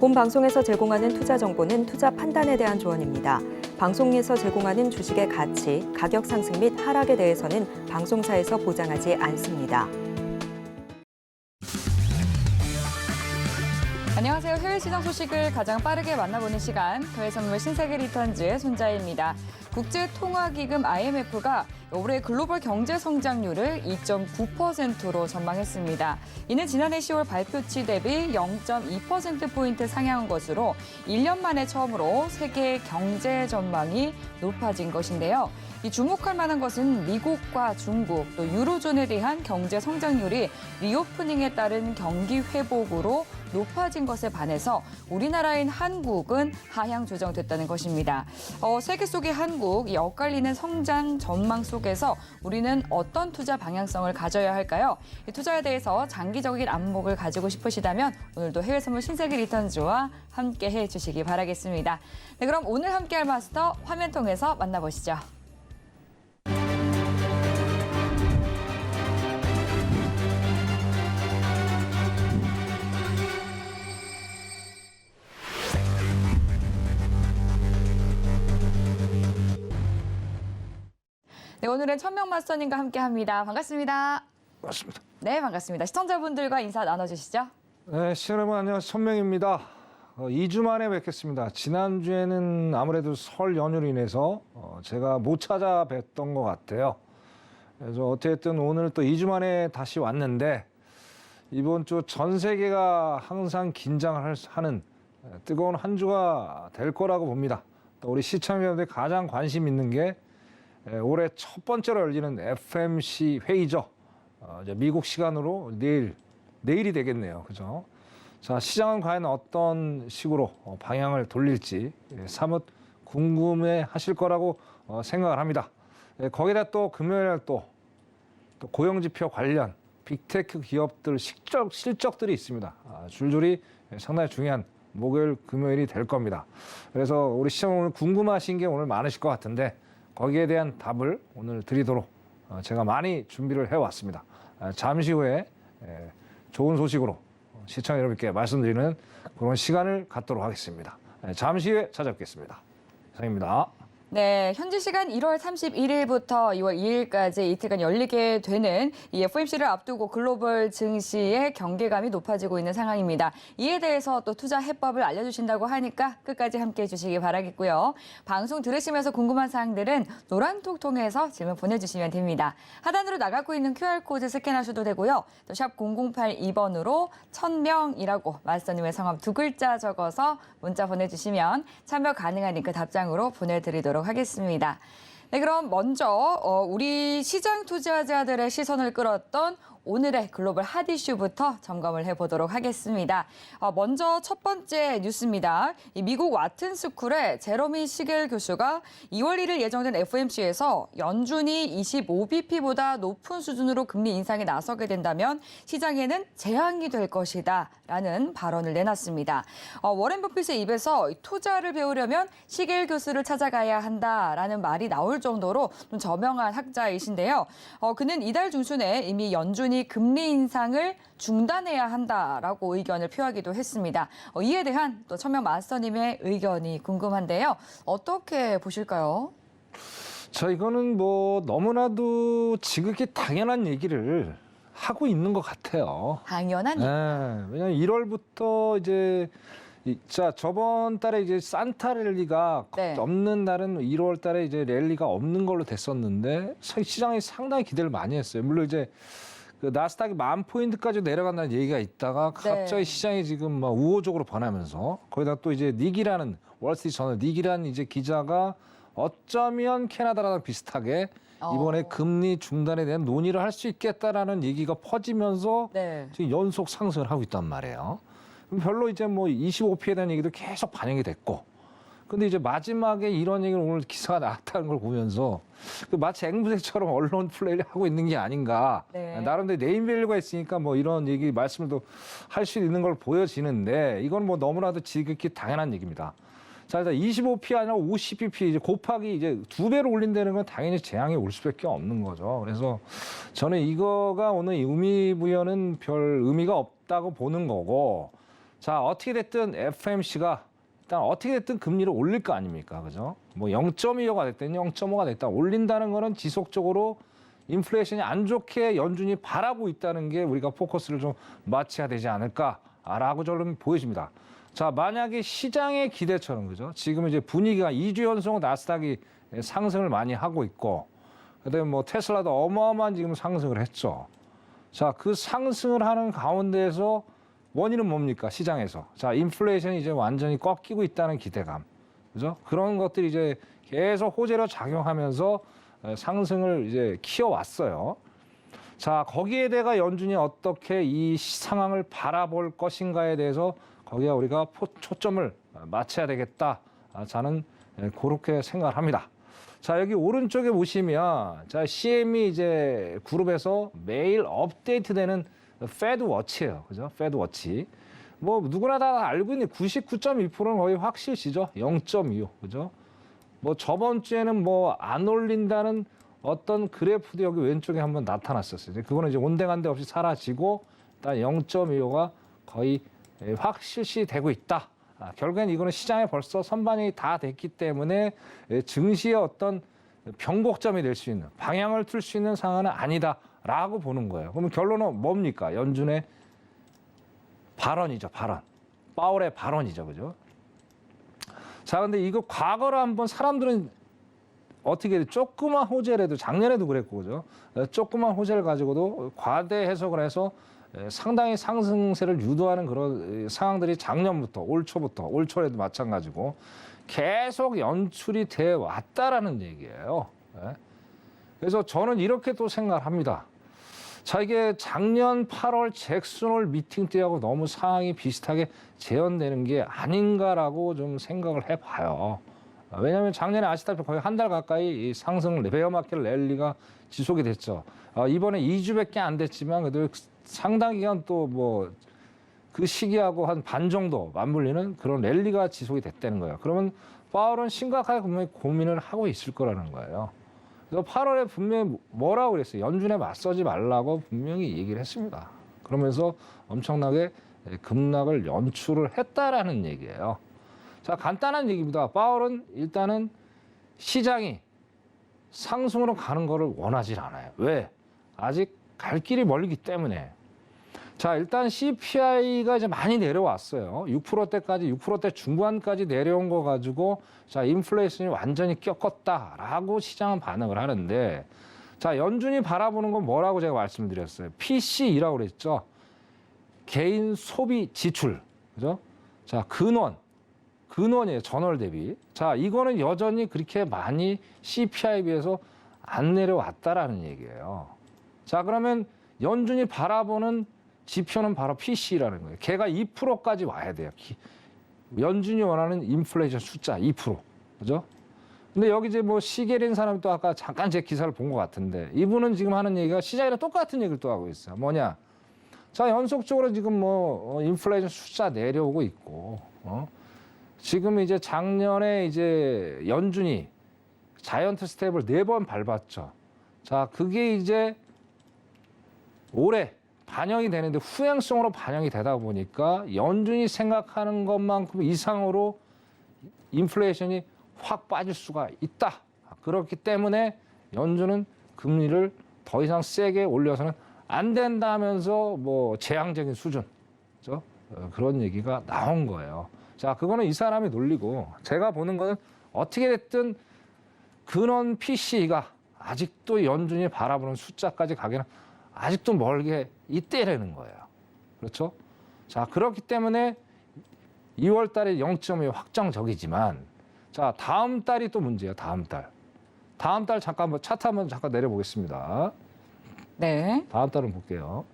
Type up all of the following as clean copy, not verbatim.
본 방송에서 제공하는 투자 정보는 투자 판단에 대한 조언입니다. 방송에서 제공하는 주식의 가치, 가격 상승 및 하락에 대해서는 방송사에서 보장하지 않습니다. 안녕하세요. 해외 시장 소식을 가장 빠르게 만나보는 시간, 해외선물 신세계 리턴즈의 손자입니다. 국제통화기금 IMF가 올해 글로벌 경제 성장률을 2.9%로 전망했습니다. 이는 지난해 10월 발표치 대비 0.2%포인트 상향한 것으로 1년 만에 처음으로 세계 경제 전망이 높아진 것인데요. 이 주목할 만한 것은 미국과 중국, 또 유로존에 대한 경제 성장률이 리오프닝에 따른 경기 회복으로 높아진 것에 반해서 우리나라인 한국은 하향 조정됐다는 것입니다. 세계 속의 한국, 이 엇갈리는 성장 전망 속에서 우리는 어떤 투자 방향성을 가져야 할까요? 이 투자에 대해서 장기적인 안목을 가지고 싶으시다면 오늘도 해외 선물 신세계 리턴즈와 함께 해주시기 바라겠습니다. 네, 그럼 오늘 함께할 마스터 화면 통해서 만나보시죠. 네, 오늘은 천명 마스터님과 함께합니다. 반갑습니다. 맞습니다. 네, 반갑습니다. 시청자분들과 인사 나눠주시죠. 네, 시청자 여러분 안녕하세요. 천명입니다. 2주 만에 뵙겠습니다. 지난주에는 아무래도 설 연휴로 인해서 제가 못 찾아뵀던 것 같아요. 그래서 어쨌든 오늘 또 2주 만에 다시 왔는데 이번 주 전 세계가 항상 긴장을 하는 뜨거운 한 주가 될 거라고 봅니다. 또 우리 시청자분들이 가장 관심 있는 게 올해 첫 번째로 열리는 FOMC 회의죠. 이제 미국 시간으로 내일이 되겠네요. 그죠? 자, 시장은 과연 어떤 식으로 방향을 돌릴지 사뭇 궁금해 하실 거라고 생각을 합니다. 거기다 또 금요일에 또 고용지표 관련 빅테크 기업들 실적들이 있습니다. 줄줄이 상당히 중요한 목요일, 금요일이 될 겁니다. 그래서 우리 시청 오늘 궁금하신 게 오늘 많으실 것 같은데 거기에 대한 답을 오늘 드리도록 제가 많이 준비를 해왔습니다. 잠시 후에 좋은 소식으로 시청자 여러분께 말씀드리는 그런 시간을 갖도록 하겠습니다. 잠시 후에 찾아뵙겠습니다. 이상입니다. 네, 현지 시간 1월 31일부터 2월 2일까지 이틀간 열리게 되는 이 FOMC를 앞두고 글로벌 증시의 경계감이 높아지고 있는 상황입니다. 이에 대해서 또 투자 해법을 알려주신다고 하니까 끝까지 함께해 주시기 바라겠고요. 방송 들으시면서 궁금한 사항들은 노란톡 통해서 질문 보내주시면 됩니다. 하단으로 나가고 있는 QR코드 스캔하셔도 되고요. 또 샵 0082번으로 천명이라고 마스터님의 성함 2글자 적어서 문자 보내주시면 참여 가능한 링크 답장으로 보내드리도록 하겠습니다. 네, 그럼 먼저 우리 시장 투자자들의 시선을 끌었던 오늘의 글로벌 핫 이슈부터 점검을 해보도록 하겠습니다. 먼저 첫 번째 뉴스입니다. 미국 와튼 스쿨의 제러미 시겔 교수가 2월 1일 예정된 FOMC에서 연준이 25bp보다 높은 수준으로 금리 인상에 나서게 된다면 시장에는 재앙이 될 것이다 라는 발언을 내놨습니다. 워렌 버핏의 입에서 투자를 배우려면 시겔 교수를 찾아가야 한다라는 말이 나올 정도로 좀 저명한 학자이신데요. 그는 이달 중순에 이미 연준이 금리 인상을 중단해야 한다라고 의견을 표하기도 했습니다. 이에 대한 또 천명 마스터님의 의견이 궁금한데요. 어떻게 보실까요? 자, 이거는 뭐 너무나도 지극히 당연한 얘기를 하고 있는 것 같아요. 당연한 네, 왜냐하면 1월부터 이제 저번 달에 이제 산타 랠리가 네. 없는 날은 1월 달에 이제 랠리가 없는 걸로 됐었는데 시장이 상당히 기대를 많이 했어요. 물론 이제 그 나스닥이 10,000포인트까지 내려간다는 얘기가 있다가 갑자기 네. 시장이 지금 막 우호적으로 변하면서 거기다 또 이제 닉이라는 월스트리트 저널 닉이라는 이제 기자가 어쩌면 캐나다랑 비슷하게 이번에 금리 중단에 대한 논의를 할 수 있겠다라는 얘기가 퍼지면서 네. 지금 연속 상승을 하고 있단 말이에요. 별로 이제 뭐 25p에 대한 얘기도 계속 반영이 됐고, 근데 이제 마지막에 이런 얘기를 오늘 기사가 나왔다는 걸 보면서 마치 앵무새처럼 언론 플레이를 하고 있는 게 아닌가. 네. 나름대로 네임밸류가 있으니까 뭐 이런 얘기 말씀을 또 할 수 있는 걸 보여지는데 이건 뭐 너무나도 지극히 당연한 얘기입니다. 자, 일단 25p 아니라 50bp 이제 곱하기 이제 2배로 올린다는 건 당연히 재앙이 올 수밖에 없는 거죠. 그래서 저는 이거가 오늘 의미 부여는 별 의미가 없다고 보는 거고, 자, 어떻게 됐든 FOMC가 일단 어떻게 됐든 금리를 올릴 거 아닙니까? 그죠? 뭐 0.25가 됐든 0.5가 됐든 올린다는 거는 지속적으로 인플레이션이 안 좋게 연준이 바라고 있다는 게 우리가 포커스를 좀 맞춰야 되지 않을까라고 저는 보여집니다. 자, 만약에 시장의 기대처럼 그죠? 지금 이제 분위기가 2주 연속 나스닥이 상승을 많이 하고 있고 그다음에 뭐 테슬라도 어마어마한 지금 상승을 했죠. 자, 그 상승을 하는 가운데에서 원인은 뭡니까? 시장에서. 자, 인플레이션이 이제 완전히 꺾이고 있다는 기대감. 그죠? 그런 것들이 이제 계속 호재로 작용하면서 상승을 이제 키워왔어요. 자, 거기에 대가 연준이 어떻게 이 상황을 바라볼 것인가에 대해서 거기에 우리가 초점을 맞춰야 되겠다. 저는 그렇게 생각을 합니다. 자, 여기 오른쪽에 보시면 자, CME 이제 그룹에서 매일 업데이트되는 페드 워치예요. 그죠? 페드 워치. 뭐 누구나 다 알고 있는 99.2%는 거의 확실시죠. 0.25. 그죠? 뭐 저번 주에는 뭐 안 올린다는 어떤 그래프도 여기 왼쪽에 한번 나타났었어요. 그거는 이제 온데간데 없이 사라지고 일단 0.25가 거의 확실시 되고 있다. 결국엔 이거는 시장에 벌써 선반영이 다 됐기 때문에 증시의 어떤 변곡점이 될 수 있는 방향을 틀 수 있는 상황은 아니다라고 보는 거예요. 그러면 결론은 뭡니까? 연준의 발언이죠. 발언. 파월의 발언이죠. 그죠? 자, 근데 이거 과거로 한번 사람들은 어떻게 조그만 호재라도 작년에도 그랬고 그죠? 조그만 호재를 가지고도 과대 해석을 해서 상당히 상승세를 유도하는 그런 상황들이 작년부터 올 초에도 마찬가지고 계속 연출이 돼 왔다라는 얘기예요. 그래서 저는 이렇게 또 생각을 합니다. 자, 이게 작년 8월 잭슨홀 미팅 때하고 너무 상황이 비슷하게 재현되는 게 아닌가라고 좀 생각을 해봐요. 왜냐하면 작년에 아시다시피 거의 한 달 가까이 이 상승 베어마켓 랠리가 지속이 됐죠. 이번에 2주밖에 안 됐지만 그래도 상당 기간 또 뭐 그 시기하고 한 반 정도 맞물리는 그런 랠리가 지속이 됐다는 거예요. 그러면 파월은 심각하게 분명히 고민을 하고 있을 거라는 거예요. 그래서 8월에 분명히 뭐라고 그랬어요? 연준에 맞서지 말라고 분명히 얘기를 했습니다. 그러면서 엄청나게 급락을 연출을 했다라는 얘기예요. 자, 간단한 얘기입니다. 파월은 일단은 시장이 상승으로 가는 거를 원하지 않아요. 왜? 아직 갈 길이 멀기 때문에. 자, 일단 CPI가 이제 많이 내려왔어요. 6%대까지, 6%대 중반까지 내려온 거 가지고 자, 인플레이션이 완전히 꺾었다라고 시장은 반응을 하는데 자, 연준이 바라보는 건 뭐라고 제가 말씀드렸어요. PCE라고 그랬죠. 개인 소비 지출. 그죠? 자, 근원이에요. 전월 대비. 자, 이거는 여전히 그렇게 많이 CPI에 비해서 안 내려왔다라는 얘기예요. 자, 그러면 연준이 바라보는 지표는 바로 PC라는 거예요. 걔가 2%까지 와야 돼요. 연준이 원하는 인플레이션 숫자 2%. 그죠? 근데 여기 이제 뭐 시계린 사람이 또 아까 잠깐 제 기사를 본 것 같은데 이분은 지금 하는 얘기가 시장이랑 똑같은 얘기를 또 하고 있어요. 뭐냐? 자, 연속적으로 지금 뭐 인플레이션 숫자 내려오고 있고, 지금 이제 작년에 이제 연준이 자이언트 스텝을 4번 밟았죠. 자, 그게 이제 올해 반영이 되는데 후행성으로 반영이 되다 보니까 연준이 생각하는 것만큼 이상으로 인플레이션이 확 빠질 수가 있다. 그렇기 때문에 연준은 금리를 더 이상 세게 올려서는 안 된다면서 뭐 재앙적인 수준, 그렇죠? 그런 얘기가 나온 거예요. 자, 그거는 이 사람이 놀리고 제가 보는 거는 어떻게 됐든 근원 PC가 아직도 연준이 바라보는 숫자까지 가기는 아직도 멀게 있대라는 거예요. 그렇죠? 자, 그렇기 때문에 2월 달에 0.2 확정적이지만 자, 다음 달이 또 문제예요. 다음 달 잠깐 한번 차트 한번 잠깐 내려보겠습니다. 네. 다음 달은 볼게요.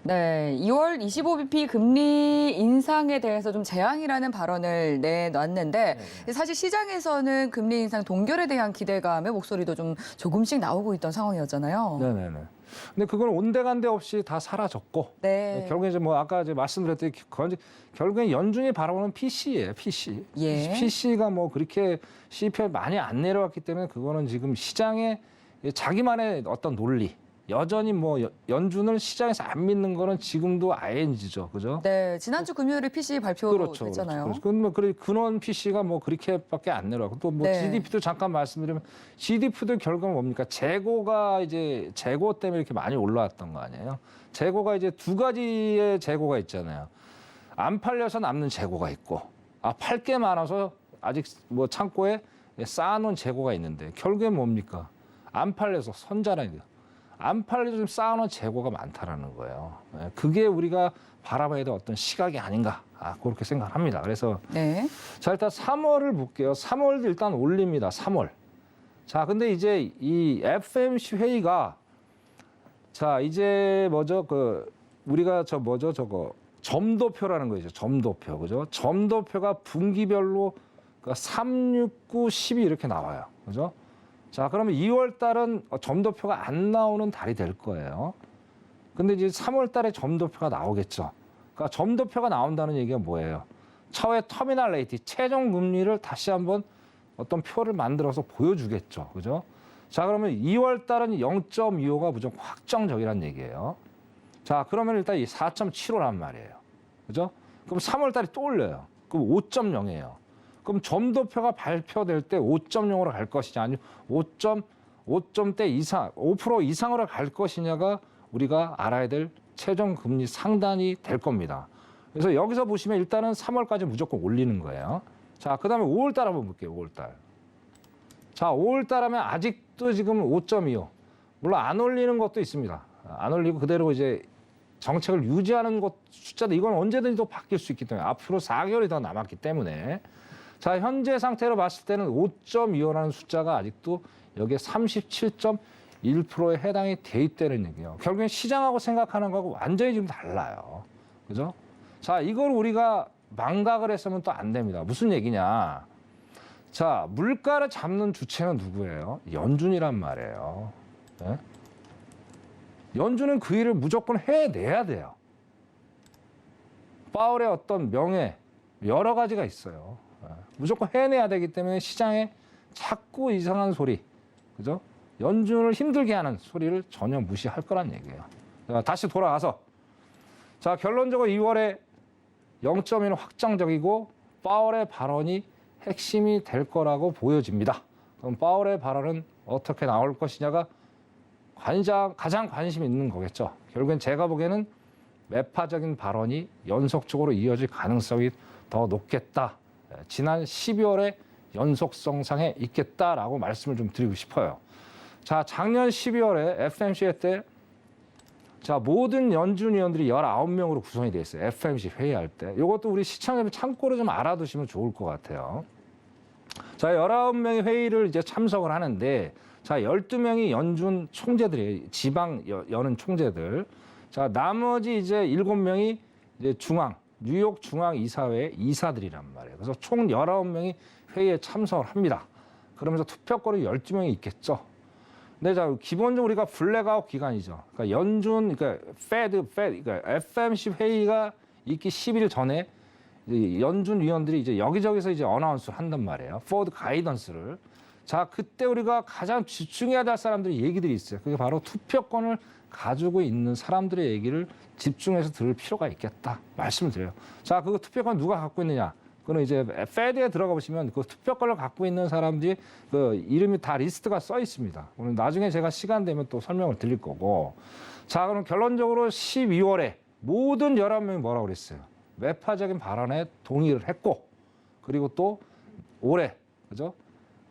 네, 2월 25bp 금리 인상에 대해서 좀 재앙이라는 발언을 내놨는데 사실 시장에서는 금리 인상 동결에 대한 기대감의 목소리도 좀 조금씩 나오고 있던 상황이었잖아요. 네네네. 근데 그건 온데간데 없이 다 사라졌고 네. 결국에 이제 뭐 아까 이제 말씀드렸듯이 결국엔 연준이 바라보는 PC예요. PC. 예. PC가 뭐 그렇게 CPI 많이 안 내려왔기 때문에 그거는 지금 시장의 자기만의 어떤 논리, 여전히 뭐 연준을 시장에서 안 믿는 거는 지금도 ING죠, 그죠? 네, 지난주 금요일에 PC 그렇죠, 발표됐잖아요. 그렇죠. 그건 뭐 근원 PC가 뭐 그렇게밖에 안 내려가고 또 뭐 네. GDP도 잠깐 말씀드리면 GDP도 결국은 뭡니까? 재고가 이제 재고 때문에 이렇게 많이 올라왔던 거 아니에요? 재고가 이제 두 가지의 재고가 있잖아요. 안 팔려서 남는 재고가 있고, 팔 게 많아서 아직 뭐 창고에 쌓아놓은 재고가 있는데 결국에 뭡니까? 안 팔려서 선자라는 거. 안 팔려서 좀 쌓아놓은 재고가 많다라는 거예요. 그게 우리가 바라봐야 될 어떤 시각이 아닌가 그렇게 생각합니다. 그래서 네. 자 일단 3월을 볼게요. 3월도 일단 올립니다. 3월. 자 근데 이제 이 FMC 회의가 자 이제 뭐죠 우리가 저거 점도표라는 거죠. 점도표 그죠? 점도표가 분기별로 3, 6, 9, 12 이렇게 나와요. 그죠? 자, 그러면 2월 달은 점도표가 안 나오는 달이 될 거예요. 근데 이제 3월 달에 점도표가 나오겠죠. 그러니까 점도표가 나온다는 얘기가 뭐예요? 차후에 터미널 레이트, 최종 금리를 다시 한번 어떤 표를 만들어서 보여주겠죠. 그죠? 자, 그러면 2월 달은 0.25가 무조건 확정적이란 얘기예요. 자, 그러면 일단 이 4.75란 말이에요. 그죠? 그럼 3월 달에 또 올려요. 그럼 5.0이에요. 그럼 점도표가 발표될 때 5.0으로 갈 것이냐 아니면 5.5점대 이상, 5% 이상으로 갈 것이냐가 우리가 알아야 될 최종 금리 상단이 될 겁니다. 그래서 여기서 보시면 일단은 3월까지 무조건 올리는 거예요. 자, 그다음에 5월 달 한번 볼게요. 5월 달. 자, 5월 달 하면 아직도 지금 5.25. 물론 안 올리는 것도 있습니다. 안 올리고 그대로 이제 정책을 유지하는 것 숫자도 이건 언제든지 또 바뀔 수 있기 때문에 앞으로 4개월이 더 남았기 때문에 자, 현재 상태로 봤을 때는 5.25라는 숫자가 아직도 여기에 37.1%에 해당이 돼 있다는 얘기예요. 결국엔 시장하고 생각하는 거하고 완전히 지금 달라요. 그죠? 자, 이걸 우리가 망각을 했으면 또 안 됩니다. 무슨 얘기냐? 자, 물가를 잡는 주체는 누구예요? 연준이란 말이에요. 네? 연준은 그 일을 무조건 해내야 돼요. 파월의 어떤 명예, 여러 가지가 있어요. 무조건 해내야 되기 때문에 시장에 자꾸 이상한 소리, 그죠? 연준을 힘들게 하는 소리를 전혀 무시할 거란 얘기예요. 자, 다시 돌아가서 자 결론적으로 2월에 0.1은 확정적이고 파월의 발언이 핵심이 될 거라고 보여집니다. 그럼 파월의 발언은 어떻게 나올 것이냐가 가장 관심 있는 거겠죠. 결국엔 제가 보기에는 매파적인 발언이 연속적으로 이어질 가능성이 더 높겠다. 지난 12월에 연속성상에 있겠다라고 말씀을 좀 드리고 싶어요. 자, 작년 12월에 FMC 때 자, 모든 연준 위원들이 19명으로 구성이 돼 있어요. FMC 회의할 때. 이것도 우리 시청자분 참고로 좀 알아두시면 좋을 것 같아요. 자, 19명의 회의를 이제 참석을 하는데 자, 12명이 연준 총재들이에요. 지방 여는 총재들. 자, 나머지 이제 7명이 이제 뉴욕 중앙이사회 이사들이란 말이에요. 그래서 총 19명이 회의에 참석을 합니다. 그러면서 투표권이 12명이 있겠죠. 근데 자, 기본적으로 우리가 블랙아웃 기간이죠. 그러니까 그러니까 그러니까 FMC 회의가 있기 10일 전에 연준 위원들이 이제 여기저기서 이제 어나운스를 한단 말이에요. 포워드 가이던스를. 자, 그때 우리가 가장 집중해야 될 사람들의 얘기들이 있어요. 그게 바로 투표권을 가지고 있는 사람들의 얘기를 집중해서 들을 필요가 있겠다 말씀을 드려요. 자, 그 투표권 누가 갖고 있느냐? 그거는 이제 페드에 들어가 보시면 그 투표권을 갖고 있는 사람들이 그 이름이 다 리스트가 써 있습니다. 오늘 나중에 제가 시간 되면 또 설명을 드릴 거고. 자, 그럼 결론적으로 12월에 모든 11명이 뭐라고 그랬어요? 매파적인 발언에 동의를 했고, 그리고 또 올해, 그죠?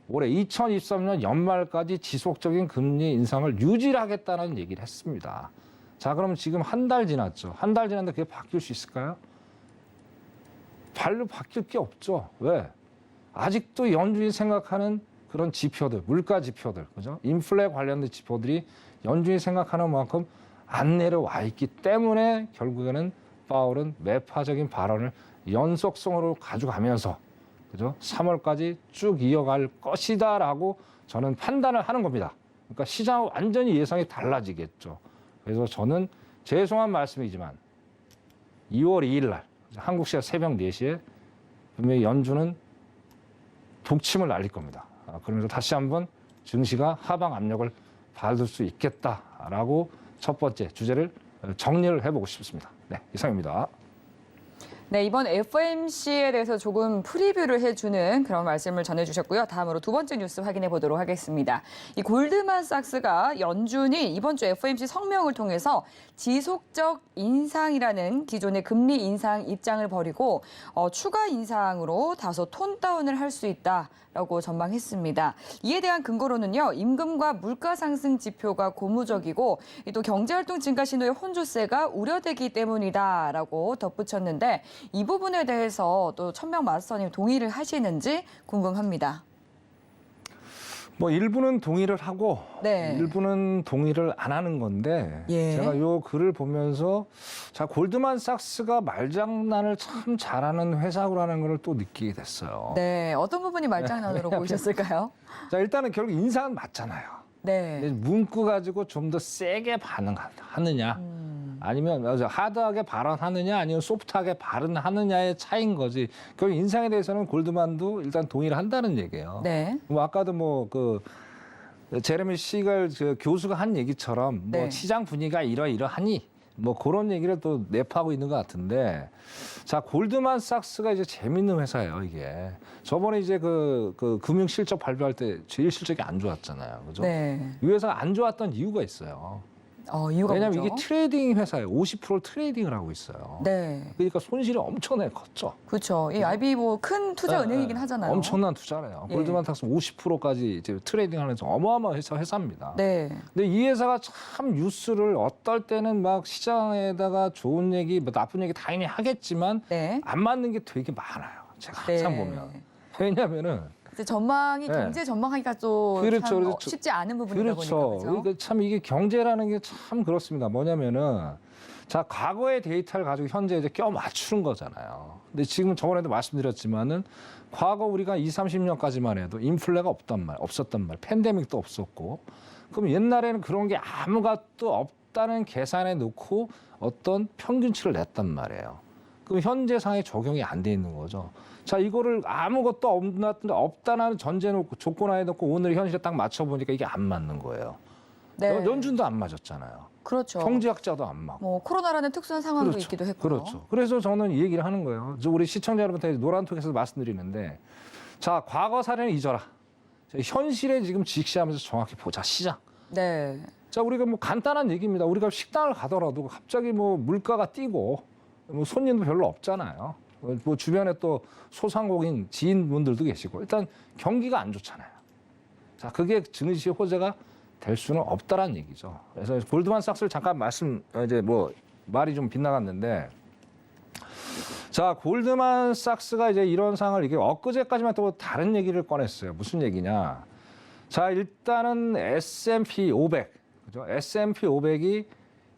올해 2023년 연말까지 지속적인 금리 인상을 유지하겠다는 얘기를 했습니다. 자, 그럼 지금 한 달 지났죠. 한 달 지났는데 그게 바뀔 수 있을까요? 별로 바뀔 게 없죠. 왜? 아직도 연준이 생각하는 그런 지표들, 물가 지표들, 그죠? 인플레 관련된 지표들이 연준이 생각하는 만큼 안 내려와 있기 때문에 결국에는 파월은 매파적인 발언을 연속성으로 가져가면서 그죠? 3월까지 쭉 이어갈 것이다라고 저는 판단을 하는 겁니다. 그러니까 시장은 완전히 예상이 달라지겠죠. 그래서 저는 죄송한 말씀이지만 2월 2일 날 한국 시간 새벽 4시에 분명히 연준은 독침을 날릴 겁니다. 그러면서 다시 한번 증시가 하방 압력을 받을 수 있겠다라고 첫 번째 주제를 정리를 해보고 싶습니다. 네, 이상입니다. 네, 이번 FOMC에 대해서 조금 프리뷰를 해주는 그런 말씀을 전해주셨고요. 다음으로 두 번째 뉴스 확인해 보도록 하겠습니다. 이 골드만삭스가 연준이 이번 주 FOMC 성명을 통해서 지속적 인상이라는 기존의 금리 인상 입장을 버리고 추가 인상으로 다소 톤 다운을 할 수 있다라고 전망했습니다. 이에 대한 근거로는요, 임금과 물가 상승 지표가 고무적이고 또 경제활동 증가 신호의 혼조세가 우려되기 때문이다라고 덧붙였는데 이 부분에 대해서 또 천명 마스터님 동의를 하시는지 궁금합니다. 뭐 일부는 동의를 하고 네. 일부는 동의를 안 하는 건데 예. 제가 요 글을 보면서 자 골드만삭스가 말장난을 참 잘하는 회사구라는 걸 또 느끼게 됐어요. 네, 어떤 부분이 말장난으로 보이셨을까요? 자 일단은 결국 인상은 맞잖아요. 네. 근데 문구 가지고 좀 더 세게 반응하느냐 아니면 하드하게 발언하느냐 아니면 소프트하게 발언하느냐의 차이인 거지. 결국 인상에 대해서는 골드만도 일단 동의를 한다는 얘기예요. 네. 뭐 아까도 뭐 그 제레미 시걸 그 교수가 한 얘기처럼 뭐 네. 시장 분위기가 이러이러하니 뭐 그런 얘기를 또 내포하고 있는 것 같은데 자 골드만삭스가 이제 재밌는 회사예요 이게. 저번에 이제 그 금융 실적 발표할 때 제일 실적이 안 좋았잖아요, 그죠? 네. 이 회사가 안 좋았던 이유가 있어요. 이유가 왜냐하면 뭐죠? 이게 트레이딩 회사예요. 50% 트레이딩을 하고 있어요. 네. 그러니까 손실이 엄청나게 컸죠. 그렇죠. 이 IB 뭐 큰 투자 은행이긴 네, 하잖아요. 엄청난 투자래요. 예. 골드만삭스 50%까지 이제 트레이딩하면서 어마어마한 회사입니다. 네. 근데 이 회사가 참 뉴스를 어떨 때는 막 시장에다가 좋은 얘기, 뭐 나쁜 얘기 당연히 하겠지만 네. 안 맞는 게 되게 많아요. 제가 항상 보면. 왜냐면은 이제 전망이 네. 경제 전망하기가 또 그렇죠, 참 그렇죠. 쉽지 않은 부분이다 그렇죠. 보니까 그렇죠. 그러니까 참 이게 경제라는 게 참 그렇습니다. 뭐냐면은 자 과거의 데이터를 가지고 현재 이제 껴 맞추는 거잖아요. 근데 지금 저번에도 말씀드렸지만은 과거 우리가 20, 30년까지만 해도 인플레가 없었단 말, 팬데믹도 없었고, 그럼 옛날에는 그런 게 아무것도 없다는 계산에 놓고 어떤 평균치를 냈단 말이에요. 그럼 현재 상에 적용이 안 돼 있는 거죠. 자, 이거를 아무것도 없다는 전제 놓고 조건 하에 놓고 오늘 현실에 딱 맞춰 보니까 이게 안 맞는 거예요. 네. 연준도 안 맞았잖아요. 그렇죠. 경제학자도 안 맞고. 뭐 코로나라는 특수한 상황도 그렇죠. 있기도 했고. 그렇죠. 그래서 저는 이 얘기를 하는 거예요. 우리 시청자 여러분한테 노란톡에서 말씀드리는데, 자 과거 사례는 잊어라. 자, 현실에 지금 직시하면서 정확히 보자. 시장. 네. 자 우리가 뭐 간단한 얘기입니다. 우리가 식당을 가더라도 갑자기 뭐 물가가 뛰고 뭐 손님도 별로 없잖아요. 뭐 주변에 또 소상공인 지인분들도 계시고 일단 경기가 안 좋잖아요. 자 그게 증시 호재가 될 수는 없다라는 얘기죠. 그래서 골드만삭스를 잠깐 이제 뭐 말이 좀 빗나갔는데, 자 골드만삭스가 이제 이런 상황을 이게 엊그제까지만 또 다른 얘기를 꺼냈어요. 무슨 얘기냐? 자 일단은 S&P 500, 그죠? S&P 500이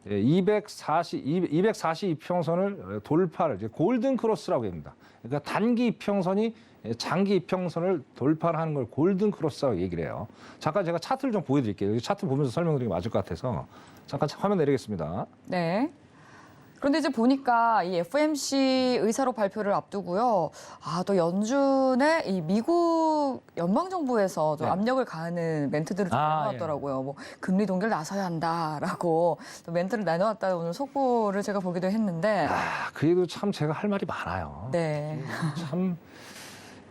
242평선을 돌파를 이제 골든 크로스라고 합니다. 그러니까 단기 이평선이 장기 이평선을 돌파하는 걸 골든 크로스라고 얘기를 해요. 잠깐 제가 차트를 좀 보여드릴게요. 차트 보면서 설명드리기 맞을 것 같아서 잠깐 화면 내리겠습니다. 네. 그런데 이제 보니까 이 FOMC 의사록 발표를 앞두고요. 또 연준의 이 미국 연방정부에서 좀 네. 압력을 가하는 멘트들을 좀 나눠왔더라고요. 뭐 금리 동결 나서야 한다라고 또 멘트를 나눠왔다 오늘 속보를 제가 보기도 했는데. 그래도 참 제가 할 말이 많아요. 네. 참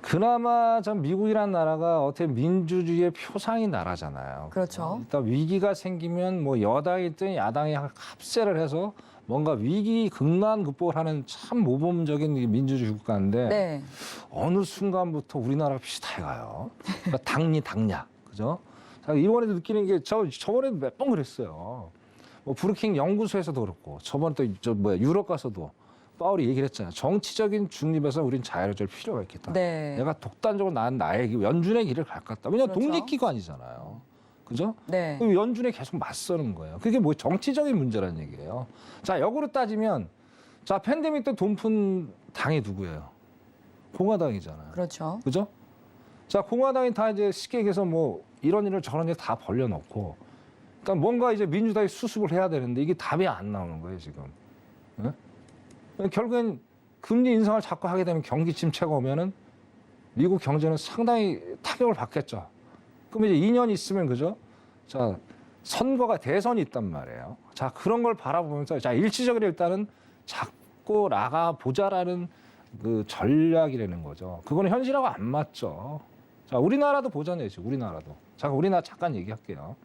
그나마 참 미국이란 나라가 어떻게 민주주의의 표상인 나라잖아요. 그렇죠. 일단 위기가 생기면 뭐 여당이든 야당이 합세를 해서 뭔가 위기 극난 극복을 하는 참 모범적인 민주주의 국가인데 네. 어느 순간부터 우리나라 비슷해가요. 그러니까 당냐, 그죠? 자, 이번에도 느끼는 게 저번에도 몇 번 그랬어요. 뭐 브루킹 연구소에서도 그렇고 저번에 또 유럽 가서도 파울이 얘기를 했잖아요. 정치적인 중립에서 우린 자유를 줄 필요가 있겠다. 네. 내가 독단적으로 나의 연준의 길을 갈 것 같다. 왜냐하면 그렇죠. 독립기관이잖아요. 그죠? 네. 그럼 연준에 계속 맞서는 거예요. 그게 뭐 정치적인 문제라는 얘기예요. 자, 역으로 따지면 자, 팬데믹 때 돈 푼 당이 누구예요? 공화당이잖아요. 그렇죠. 그죠? 자, 공화당이 다 이제 쉽게 얘기해서 뭐 이런 일을 저런 일 다 벌려놓고 그러니까 뭔가 이제 민주당이 수습을 해야 되는데 이게 답이 안 나오는 거예요, 지금. 네? 결국엔 금리 인상을 자꾸 하게 되면 경기 침체가 오면은 미국 경제는 상당히 타격을 받겠죠. 그럼 이제 2년 있으면 그죠? 자, 선거가 대선이 있단 말이에요. 자, 그런 걸 바라보면서 자, 일시적으로 일단은 잡고 나가 보자라는 그 전략이라는 거죠. 그거는 현실하고 안 맞죠. 자, 우리나라도 보자내지, 우리나라도. 자, 우리나라 잠깐 얘기할게요.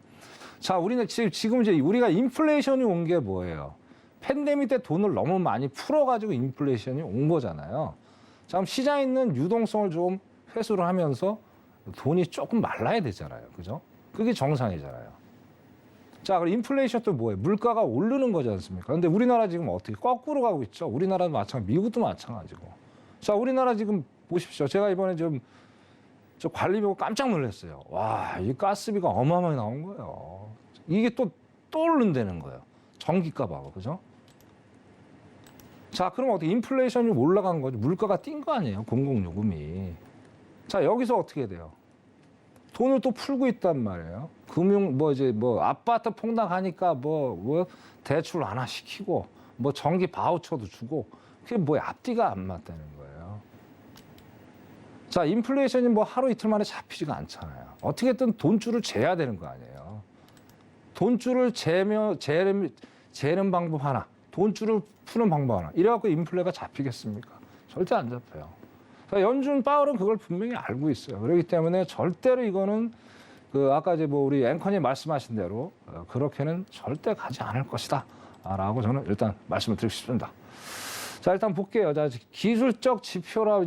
자, 우리는 지금 이제 우리가 인플레이션이 온 게 뭐예요? 팬데믹 때 돈을 너무 많이 풀어가지고 인플레이션이 온 거잖아요. 자, 그럼 시장에 있는 유동성을 좀 회수를 하면서 돈이 조금 말라야 되잖아요. 그죠? 그게 정상이잖아요. 자, 그럼 인플레이션 또 뭐예요? 물가가 오르는 거지 않습니까? 근데 우리나라 지금 어떻게 거꾸로 가고 있죠? 우리나라도 마찬가지, 미국도 마찬가지고. 자, 우리나라 지금 보십시오. 제가 이번에 저 관리 보고 깜짝 놀랐어요. 와, 이 가스비가 어마어마하게 나온 거예요. 이게 또 오른다는 거예요. 전기값하고, 그죠? 자, 그럼 어떻게 인플레이션이 올라간 거죠? 물가가 뛴 거 아니에요? 공공요금이. 자, 여기서 어떻게 돼요? 돈을 또 풀고 있단 말이에요. 아파트 폭락하니까 대출 완화시키고, 전기 바우처도 주고, 그게 앞뒤가 안 맞다는 거예요. 자, 인플레이션이 하루 이틀 만에 잡히지가 않잖아요. 어떻게든 돈줄을 재야 되는 거 아니에요. 돈줄을 재는 방법 하나, 돈줄을 푸는 방법 하나. 이래갖고 인플레가 잡히겠습니까? 절대 안 잡혀요. 연준 파월은 그걸 분명히 알고 있어요. 그렇기 때문에 절대로 이거는 아까 우리 앵커님 말씀하신 대로 그렇게는 절대 가지 않을 것이다. 라고 저는 일단 말씀을 드리고 싶습니다. 자, 일단 볼게요. 자, 기술적 지표라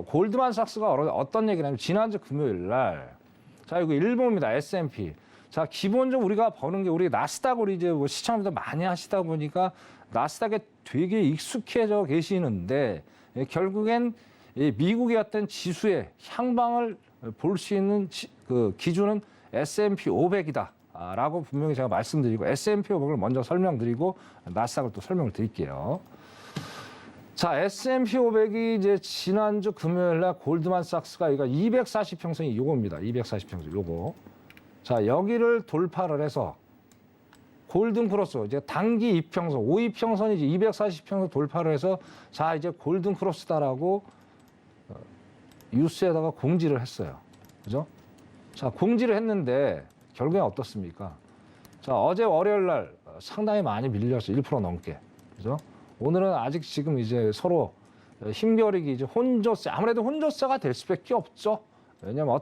골드만삭스가 어떤 얘기를 하냐면 지난주 금요일 날. 자, 이거 일본입니다. S&P. 자, 기본적으로 우리가 버는 게 우리 나스닥을 이제 시청자들 많이 하시다 보니까 나스닥에 되게 익숙해져 계시는데 결국엔 미국의 어떤 지수의 향방을 볼 수 있는 기준은 S&P 500이다라고 분명히 제가 말씀드리고 S&P 500을 먼저 설명드리고 나스닥을 또 설명을 드릴게요. 자, S&P 500이 이제 지난주 금요일 날 골드만삭스가 이거 240평선이 요겁니다. 240평선 요거. 자, 여기를 돌파를 해서 골든 크로스, 이제 단기 이평선, 5이평선이 이제 240평선 돌파를 해서 자, 이제 골든 크로스다라고 뉴스에다가 공지를 했어요. 그죠? 자, 공지를 했는데 결국엔 어떻습니까? 자, 어제 월요일 날 상당히 많이 밀렸어요. 1% 넘게. 그죠? 오늘은 아직 지금 이제 서로 힘겨루기 이제 혼조세, 아무래도 혼조세가 될 수밖에 없죠. 왜냐면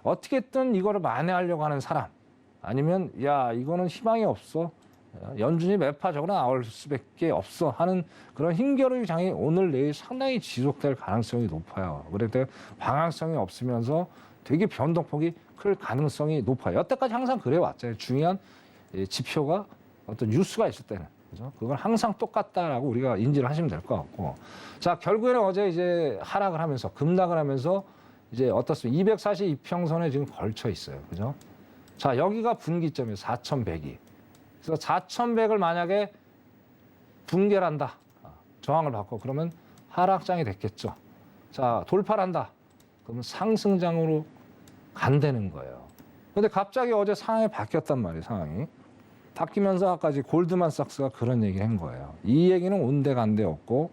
어떻게든 이거를 만회하려고 하는 사람, 아니면 야, 이거는 희망이 없어. 연준이 매파적으로 나올 수밖에 없어 하는 그런 힘겨루기 장이 오늘 내일 상당히 지속될 가능성이 높아요. 그래도 방향성이 없으면서 되게 변동폭이 클 가능성이 높아요. 여태까지 항상 그래왔잖아요. 중요한 지표가 어떤 뉴스가 있을 때는. 그죠? 그건 항상 똑같다라고 우리가 인지를 하시면 될 것 같고. 자, 결국에는 어제 이제 하락을 하면서, 급락을 하면서 이제 어떻습니까? 242평선에 지금 걸쳐 있어요. 그죠? 자, 여기가 분기점이에요. 4,100이. 그래서 4,100을 만약에 붕괴를 한다. 저항을 받고 그러면 하락장이 됐겠죠. 자, 돌파를 한다. 그러면 상승장으로 간다는 거예요. 근데 갑자기 어제 상황이 바뀌었단 말이에요. 상황이. 바뀌면서 아까 골드만삭스가 그런 얘기를 한 거예요. 이 얘기는 온데간데 없고,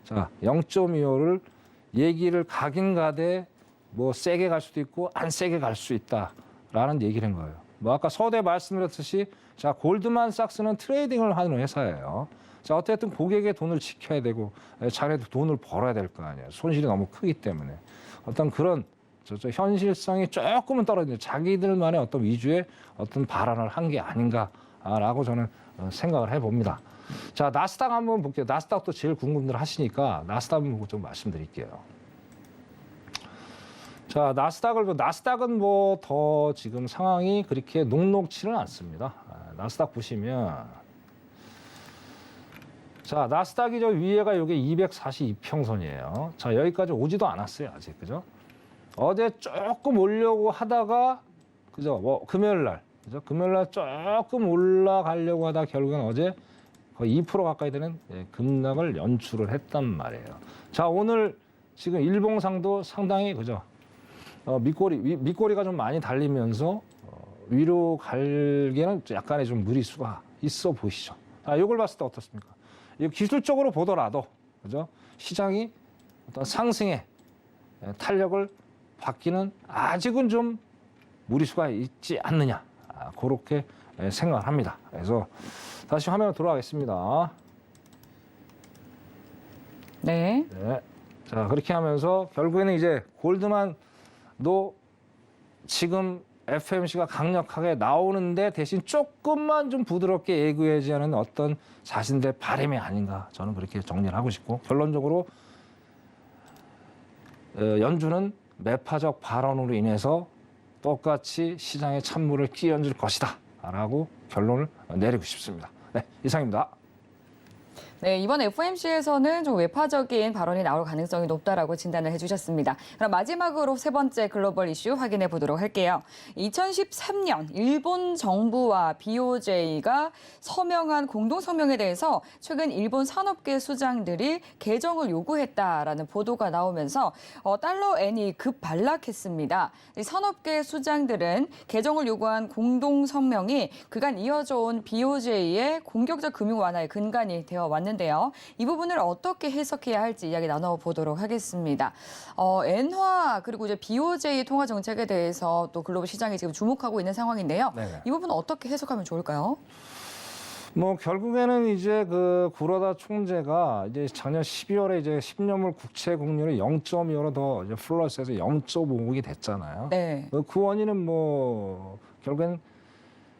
자, 0.25를 얘기를 가긴 가되 세게 갈 수도 있고 안 세게 갈 수 있다라는 얘기를 한 거예요. 아까 서두에 말씀드렸듯이 자, 골드만삭스는 트레이딩을 하는 회사예요. 자, 어쨌든 고객의 돈을 지켜야 되고 자기도 돈을 벌어야 될 거 아니에요. 손실이 너무 크기 때문에 어떤 그런 현실성이 조금은 떨어지는 자기들만의 어떤 위주의 어떤 발언을 한 게 아닌가라고 저는 생각을 해봅니다. 자, 나스닥 한번 볼게요. 나스닥도 제일 궁금들 하시니까 나스닥 한번 좀 말씀드릴게요. 자, 나스닥은 더 지금 상황이 그렇게 녹록치는 않습니다. 나스닥 보시면, 자, 나스닥이 위에가 요게 242평선이에요. 자, 여기까지 오지도 않았어요, 아직. 그죠? 어제 조금 오려고 하다가, 그죠? 금요일 날, 그죠? 금요일 날 조금 올라가려고 하다가 결국엔 어제 거의 2% 가까이 되는 급락을 연출을 했단 말이에요. 자, 오늘 지금 일봉상도 상당히, 그죠? 밑꼬리가 좀 많이 달리면서 위로 갈기에는 약간의 좀 무리수가 있어 보이시죠. 자, 이걸 봤을 때 어떻습니까? 이 기술적으로 보더라도, 그죠? 시장이 어떤 상승의 탄력을 받기는 아직은 좀 무리수가 있지 않느냐. 그렇게 생각을 합니다. 그래서 다시 화면으로 돌아가겠습니다. 네. 네. 자, 그렇게 하면서 결국에는 이제 골드만도 지금 FOMC가 강력하게 나오는데 대신 조금만 좀 부드럽게 예고하지 않은 어떤 자신들의 바람이 아닌가 저는 그렇게 정리를 하고 싶고 결론적으로 연준은 매파적 발언으로 인해서 똑같이 시장의 찬물을 끼얹을 것이다 라고 결론을 내리고 싶습니다. 네, 이상입니다. 네, 이번 FOMC에서는 좀 외파적인 발언이 나올 가능성이 높다라고 진단을 해주셨습니다. 그럼 마지막으로 세 번째 글로벌 이슈 확인해 보도록 할게요. 2013년 일본 정부와 BOJ가 서명한 공동 성명에 대해서 최근 일본 산업계 수장들이 개정을 요구했다라는 보도가 나오면서 달러 엔이 급 반락했습니다. 이 산업계 수장들은 개정을 요구한 공동 성명이 그간 이어져 온 BOJ의 공격적 금융 완화의 근간이 되어 왔는데요. 이 부분을 어떻게 해석해야 할지 이야기 나눠보도록 하겠습니다. 엔화 그리고 이제 BOJ 통화 정책에 대해서 또 글로벌 시장이 지금 주목하고 있는 상황인데요. 네네. 이 부분은 어떻게 해석하면 좋을까요? 뭐 결국에는 이제 그 구로다 총재가 이제 작년 12월에 이제 10년물 국채 국률이 0.25로 더 이제 플러스해서 0.5이 됐잖아요. 네. 그 원인은 뭐 결국엔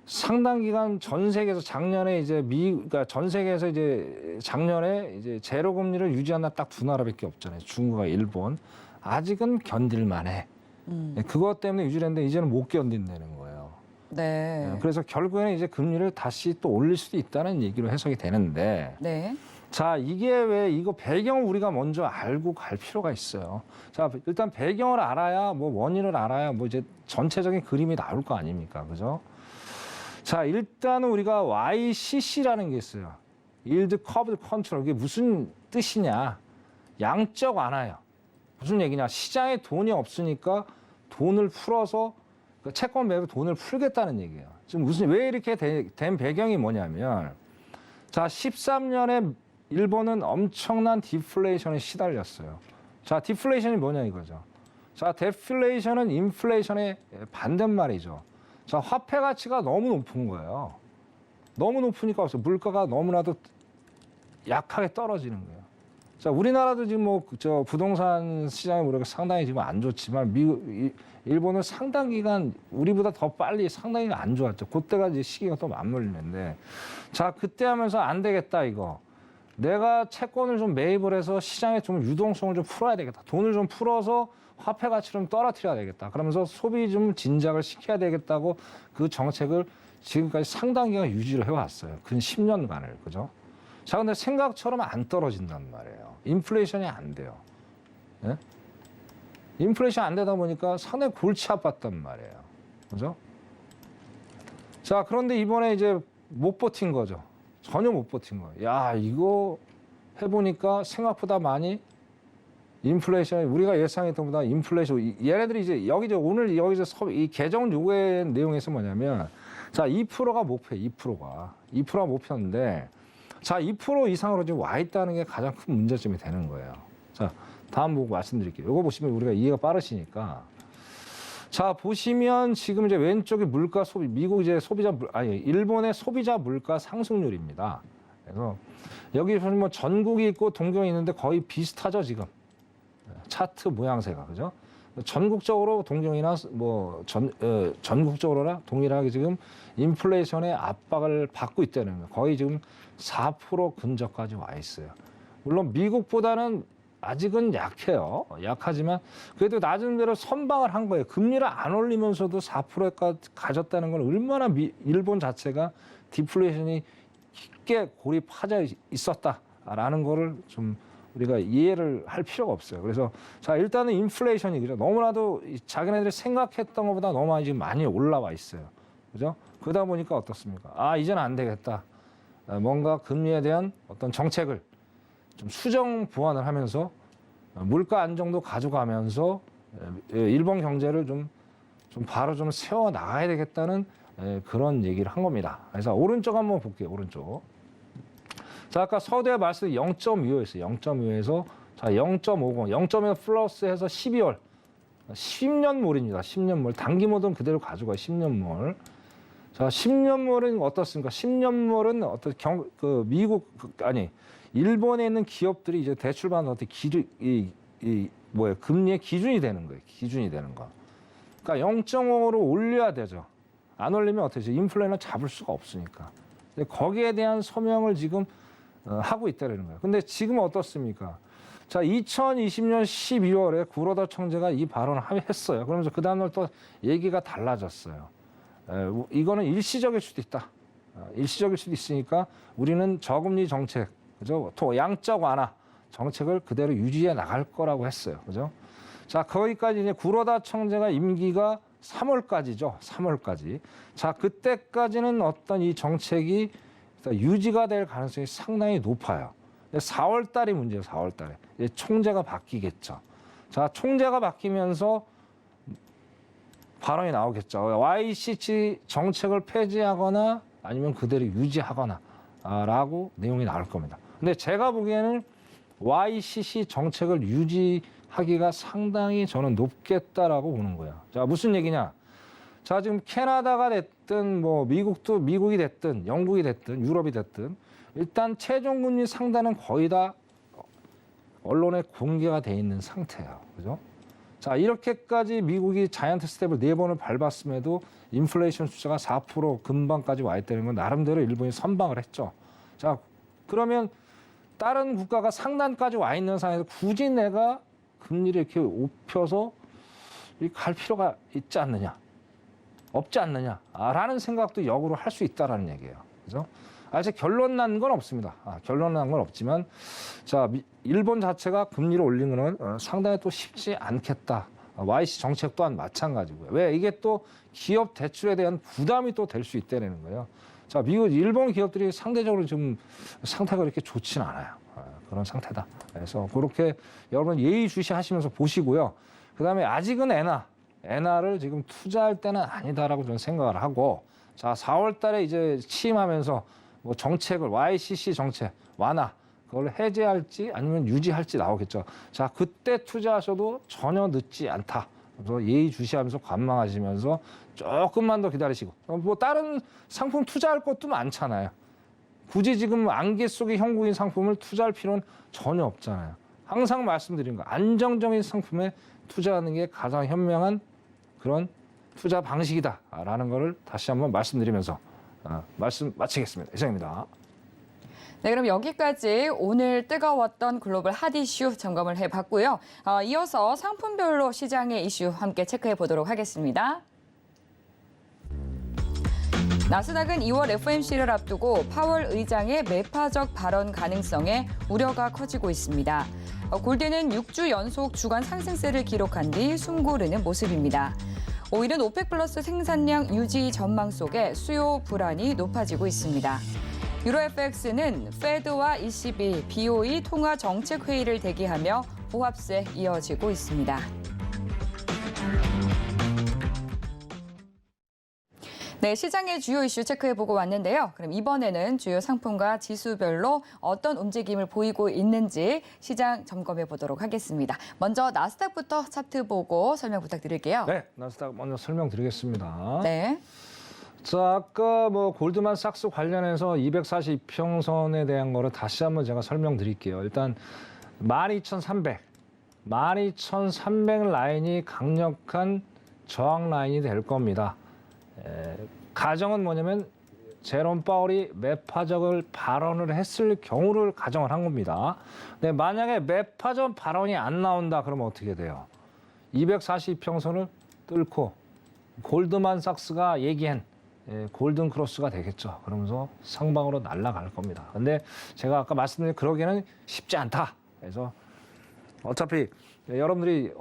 상당 기간 전 세계에서 작년에 이제 그러니까 전 세계에서 이제 작년에 이제 제로 금리를 유지한 나라 딱 두 나라밖에 없잖아요. 중국과 일본. 아직은 견딜만해. 그것 때문에 유지를 했는데 이제는 못 견딘다는 거예요. 네. 그래서 결국에는 이제 금리를 다시 또 올릴 수도 있다는 얘기로 해석이 되는데. 네. 자, 이게 왜 이거 배경을 우리가 먼저 알고 갈 필요가 있어요. 자, 일단 배경을 알아야 뭐 원인을 알아야 뭐 이제 전체적인 그림이 나올 거 아닙니까? 그죠? 자, 일단은 우리가 YCC라는 게 있어요. Yield Curve Control. 이게 무슨 뜻이냐? 양적 완화예요. 무슨 얘기냐? 시장에 돈이 없으니까 돈을 풀어서 채권 매입 돈을 풀겠다는 얘기예요. 지금 왜 이렇게 된 배경이 뭐냐면 자, 13년에 일본은 엄청난 디플레이션에 시달렸어요. 자, 디플레이션이 뭐냐 이거죠. 자, 데플레이션은 인플레이션의 반대말이죠. 자, 화폐 가치가 너무 높은 거예요. 너무 높으니까 물가가 너무나도 약하게 떨어지는 거예요. 자, 우리나라도 지금 뭐 저 부동산 시장이 우리가 상당히 지금 안 좋지만 일본은 상당 기간 우리보다 더 빨리 상당히 안 좋았죠. 그때가 이제 시기가 또 맞물리는데 자, 그때 하면서 안 되겠다 이거. 내가 채권을 좀 매입을 해서 시장에 좀 유동성을 좀 풀어야 되겠다. 돈을 좀 풀어서 화폐 가치를 좀 떨어뜨려야 되겠다. 그러면서 소비 좀 진작을 시켜야 되겠다고 그 정책을 지금까지 상당 기간 유지를 해왔어요. 근 10년간을. 그죠? 자, 근데 생각처럼 안 떨어진단 말이에요. 인플레이션이 안 돼요. 예? 인플레이션 안 되다 보니까 상당히 골치 아팠단 말이에요. 그죠? 자, 그런데 이번에 이제 못 버틴 거죠. 전혀 못 버틴 거예요. 야, 이거 해보니까 생각보다 많이 인플레이션, 우리가 예상했던 것보다 인플레이션, 얘네들이 이제 오늘 여기서 이 개정 요구의 내용에서 뭐냐면, 자, 2%가 목표예요, 2%가. 2%가 목표인데, 자, 2% 이상으로 지금 와 있다는 게 가장 큰 문제점이 되는 거예요. 자, 다음 보고 말씀드릴게요. 이거 보시면 우리가 이해가 빠르시니까. 자, 보시면 지금 이제 왼쪽이 물가 소비, 미국 이제 일본의 소비자 물가 상승률입니다. 그래서 여기 보시면 뭐 전국이 있고 동경이 있는데 거의 비슷하죠, 지금. 차트 모양새가. 그죠? 전국적으로 동경이나 전국적으로나 동일하게 지금 인플레이션의 압박을 받고 있다는 거예요. 거의 지금 4% 근처까지 와 있어요. 물론 미국보다는 아직은 약해요. 약하지만 그래도 낮은 대로 선방을 한 거예요. 금리를 안 올리면서도 4%까지 가졌다는 건 얼마나 일본 자체가 디플레이션이 깊게 고립하져 있었다라는 거를 좀 우리가 이해를 할 필요가 없어요. 그래서 자, 일단은 인플레이션이 그죠. 너무나도 자기네들이 생각했던 것보다 너무 많이 올라와 있어요. 그죠? 그러다 보니까 어떻습니까? 아, 이제는 안 되겠다. 뭔가 금리에 대한 어떤 정책을 좀 수정 보완을 하면서 물가 안정도 가져가면서 일본 경제를 좀 바로 좀 세워 나가야 되겠다는 그런 얘기를 한 겁니다. 그래서 오른쪽 한번 볼게요. 오른쪽. 자, 아까 서두에 말씀 0.25였어요. 0.25에서 자, 0.50, 0.5 플러스해서 12월 10년물입니다. 10년물. 단기모든 그대로 가져가요. 10년물. 자, 10년물은 어떻습니까? 10년물은 일본에 있는 기업들이 이제 대출받는 어떤 금리의 기준이 되는 거예요. 기준이 되는 거. 그러니까 0.5로 올려야 되죠. 안 올리면 어떻게 되죠? 인플레는 잡을 수가 없으니까. 근데 거기에 대한 소명을 지금 하고 있다는 거예요. 근데 지금 어떻습니까? 자, 2020년 12월에 구로다 총재가 이 발언을 했어요. 그러면서 그 다음날 또 얘기가 달라졌어요. 이거는 일시적일 수도 있다. 일시적일 수도 있으니까 우리는 저금리 정책, 그죠? 또 양적 완화 정책을 그대로 유지해 나갈 거라고 했어요. 그죠? 자, 거기까지 이제 구로다 총재가 임기가 3월까지죠. 3월까지. 자, 그때까지는 어떤 이 정책이 유지가 될 가능성이 상당히 높아요. 4월 달이 문제예요. 4월 달에. 이제 총재가 바뀌겠죠. 자, 총재가 바뀌면서 발언이 나오겠죠. YCC 정책을 폐지하거나 아니면 그대로 유지하거나 라고 내용이 나올 겁니다. 근데 제가 보기에는 YCC 정책을 유지하기가 상당히 저는 높겠다라고 보는 거예요. 자, 무슨 얘기냐? 자, 지금 캐나다가 됐든 뭐 미국이 됐든 영국이 됐든 유럽이 됐든 일단 최종 금리 상단은 거의 다 언론에 공개가 돼 있는 상태예요. 그죠? 자, 이렇게까지 미국이 자이언트 스텝을 4번을 밟았음에도 인플레이션 숫자가 4% 근방까지 와 있다는 건 나름대로 일본이 선방을 했죠. 자, 그러면 다른 국가가 상단까지 와 있는 상황에서 굳이 내가 금리를 이렇게 높여서 갈 필요가 있지 않느냐, 없지 않느냐라는 생각도 역으로 할 수 있다라는 얘기예요. 그죠? 아직 결론 난 건 없습니다. 결론 난 건 없지만, 자, 일본 자체가 금리를 올리는 건 상당히 또 쉽지 않겠다. YC 정책 또한 마찬가지고요. 왜? 이게 또 기업 대출에 대한 부담이 또 될 수 있다는 거예요. 자, 일본 기업들이 상대적으로 지금 상태가 그렇게 좋지는 않아요. 그런 상태다. 그래서 그렇게 여러분 예의주시하시면서 보시고요. 그다음에 아직은 엔화를 지금 투자할 때는 아니다라고 저는 생각을 하고, 자, 4월 달에 이제 취임하면서 뭐 정책을 YCC 정책 완화 그걸 해제할지 아니면 유지할지 나오겠죠. 자, 그때 투자하셔도 전혀 늦지 않다. 그래서 예의주시하면서 관망하시면서 조금만 더 기다리시고, 뭐 다른 상품 투자할 것도 많잖아요. 굳이 지금 안개 속의 형국인 상품을 투자할 필요는 전혀 없잖아요. 항상 말씀드린 거, 안정적인 상품에 투자하는 게 가장 현명한 그런 투자 방식이다라는 것을 다시 한번 말씀드리면서 말씀 마치겠습니다. 이상입니다. 네, 그럼 여기까지 오늘 뜨거웠던 글로벌 핫 이슈 점검을 해봤고요. 이어서 상품별로 시장의 이슈 함께 체크해 보도록 하겠습니다. 나스닥은 2월 FOMC를 앞두고 파월 의장의 매파적 발언 가능성에 우려가 커지고 있습니다. 골드는 6주 연속 주간 상승세를 기록한 뒤 숨고르는 모습입니다. 오일은 오펙 플러스 생산량 유지 전망 속에 수요 불안이 높아지고 있습니다. 유로 FX는 페드와 ECB, BOE 통화 정책 회의를 대기하며 보합세 이어지고 있습니다. 네, 시장의 주요 이슈 체크해보고 왔는데요. 그럼 이번에는 주요 상품과 지수별로 어떤 움직임을 보이고 있는지 시장 점검해 보도록 하겠습니다. 먼저 나스닥부터 차트 보고 설명 부탁드릴게요. 네, 나스닥 먼저 설명드리겠습니다. 네. 자, 아까 뭐 골드만삭스 관련해서 242평선에 대한 거를 다시 한번 제가 설명드릴게요. 일단 12,300 라인이 강력한 저항 라인이 될 겁니다. 가정은 뭐냐면 제롬 파월이 매파적을 발언을 했을 경우를 가정을 한 겁니다. 근데 만약에 매파적 발언이 안 나온다 그러면 어떻게 돼요? 242평선을 뚫고 골드만삭스가 얘기한 골든 크로스가 되겠죠. 그러면서 상방으로 날아갈 겁니다. 근데 제가 아까 말씀드린 그러기에는 쉽지 않다. 그래서 어차피 여러분들이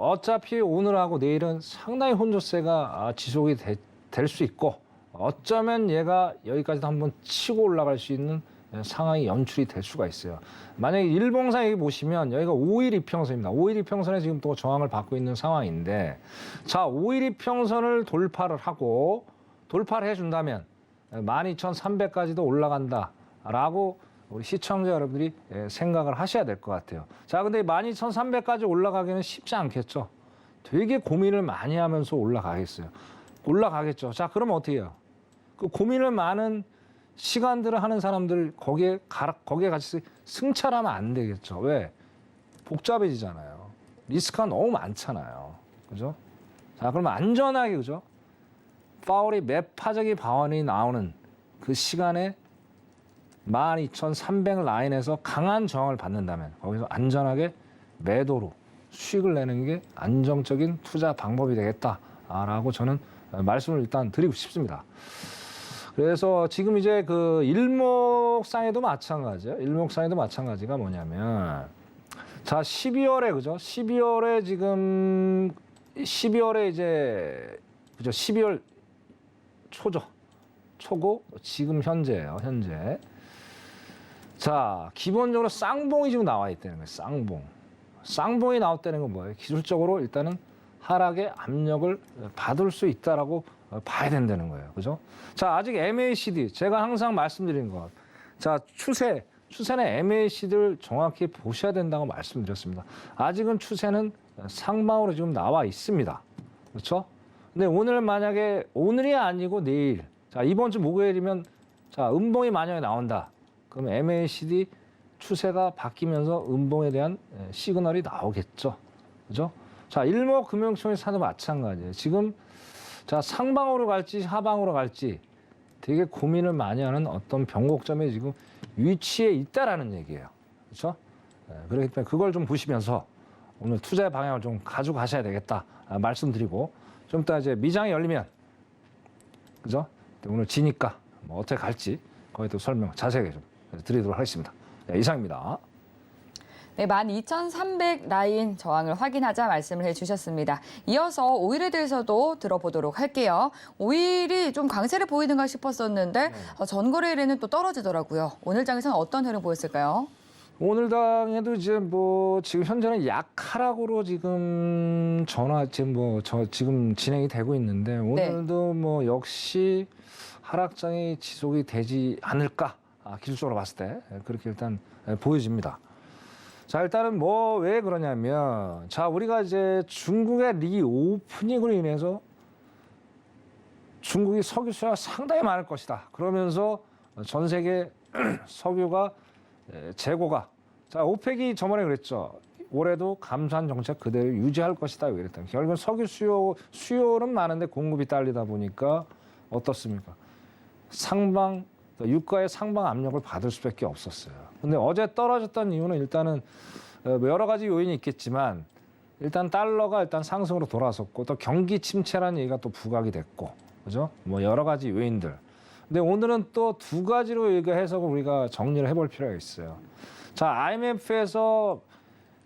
오늘하고 내일은 상당히 혼조세가 지속이 될 수 있고, 어쩌면 얘가 여기까지도 한번 치고 올라갈 수 있는 상황이 연출이 될 수가 있어요. 만약에 일봉상 여기 보시면 여기가 5일 이평선입니다. 5일 이평선에 지금 또 저항을 받고 있는 상황인데, 자, 5일 이평선을 돌파를 해준다면 12,300까지도 올라간다라고 우리 시청자 여러분들이 생각을 하셔야 될 것 같아요. 자, 근데 12,300까지 올라가기는 쉽지 않겠죠. 되게 고민을 많이 하면서 올라가겠죠. 자, 그러면 어떻게 해요? 그 고민을 많은 시간들을 하는 사람들 거기에 같이 승차하면 안 되겠죠. 왜? 복잡해지잖아요. 리스크가 너무 많잖아요. 그죠? 자, 그럼 안전하게, 그죠? 파울이 매파적이 바원이 나오는 그 시간에 12,300 라인에서 강한 저항을 받는다면 거기서 안전하게 매도로 수익을 내는 게 안정적인 투자 방법이 되겠다라고 저는 말씀을 일단 드리고 싶습니다. 그래서 지금 이제 그 일목상에도 마찬가지예요. 일목상에도 마찬가지가 뭐냐면 자, 12월에 그죠? 12월에 지금 12월에 이제 그죠? 12월 초죠. 초고 지금 현재예요. 현재. 자, 기본적으로 쌍봉이 지금 나와 있다는 거예요. 쌍봉. 쌍봉이 나왔다는 건 뭐예요? 기술적으로 일단은 하락의 압력을 받을 수 있다라고 봐야 된다는 거예요. 그죠? 자, 아직 MACD 제가 항상 말씀드린 것. 자, 추세는 MACD를 정확히 보셔야 된다고 말씀드렸습니다. 아직은 추세는 상방으로 지금 나와 있습니다. 그렇죠? 근데 오늘 만약에 오늘이 아니고 내일, 자, 이번 주 목요일이면 자, 음봉이 만약에 나온다. 그럼 MACD 추세가 바뀌면서 음봉에 대한 시그널이 나오겠죠. 그죠? 자, 일목금융총회사도 마찬가지예요. 지금 자, 상방으로 갈지 하방으로 갈지 되게 고민을 많이 하는 어떤 변곡점에 지금 위치에 있다라는 얘기예요. 그렇죠? 그렇기 때문에 그걸 좀 보시면서 오늘 투자의 방향을 좀 가지고 가셔야 되겠다 말씀드리고 좀 이따 이제 미장이 열리면 그죠? 오늘 지니까 뭐 어떻게 갈지 거기에 또 설명 자세하게 좀 드리도록 하겠습니다. 네, 이상입니다. 네, 12,300 라인 저항을 확인하자 말씀을 해주셨습니다. 이어서 오일에 대해서도 들어보도록 할게요. 오일이 좀 강세를 보이는가 싶었었는데 전거래일에는 또 떨어지더라고요. 오늘 장에서는 어떤 흐름 보였을까요? 오늘 당에도 이제 뭐 지금 현재는 약하락으로 지금 지금 진행이 되고 있는데 오늘도 뭐 역시 하락장이 지속이 되지 않을까 기술적으로 봤을 때 그렇게 일단 보여집니다. 자, 일단은 뭐 왜 그러냐면 자, 우리가 이제 중국의 리오프닝으로 인해서 중국이 석유 수요가 상당히 많을 것이다. 그러면서 전 세계 석유가 재고가 자, 오펙이 저번에 그랬죠. 올해도 감산 정책 그대로 유지할 것이다. 그랬다. 결국은 석유 수요는 많은데 공급이 딸리다 보니까 어떻습니까? 유가의 상방 압력을 받을 수밖에 없었어요. 근데 어제 떨어졌던 이유는 일단은 여러 가지 요인이 있겠지만 일단 달러가 일단 상승으로 돌아섰고 또 경기 침체라는 얘기가 또 부각이 됐고 그죠? 뭐 여러 가지 요인들. 근데 오늘은 또 두 가지로 이거 해석을 우리가 정리를 해볼 필요가 있어요. 자, IMF에서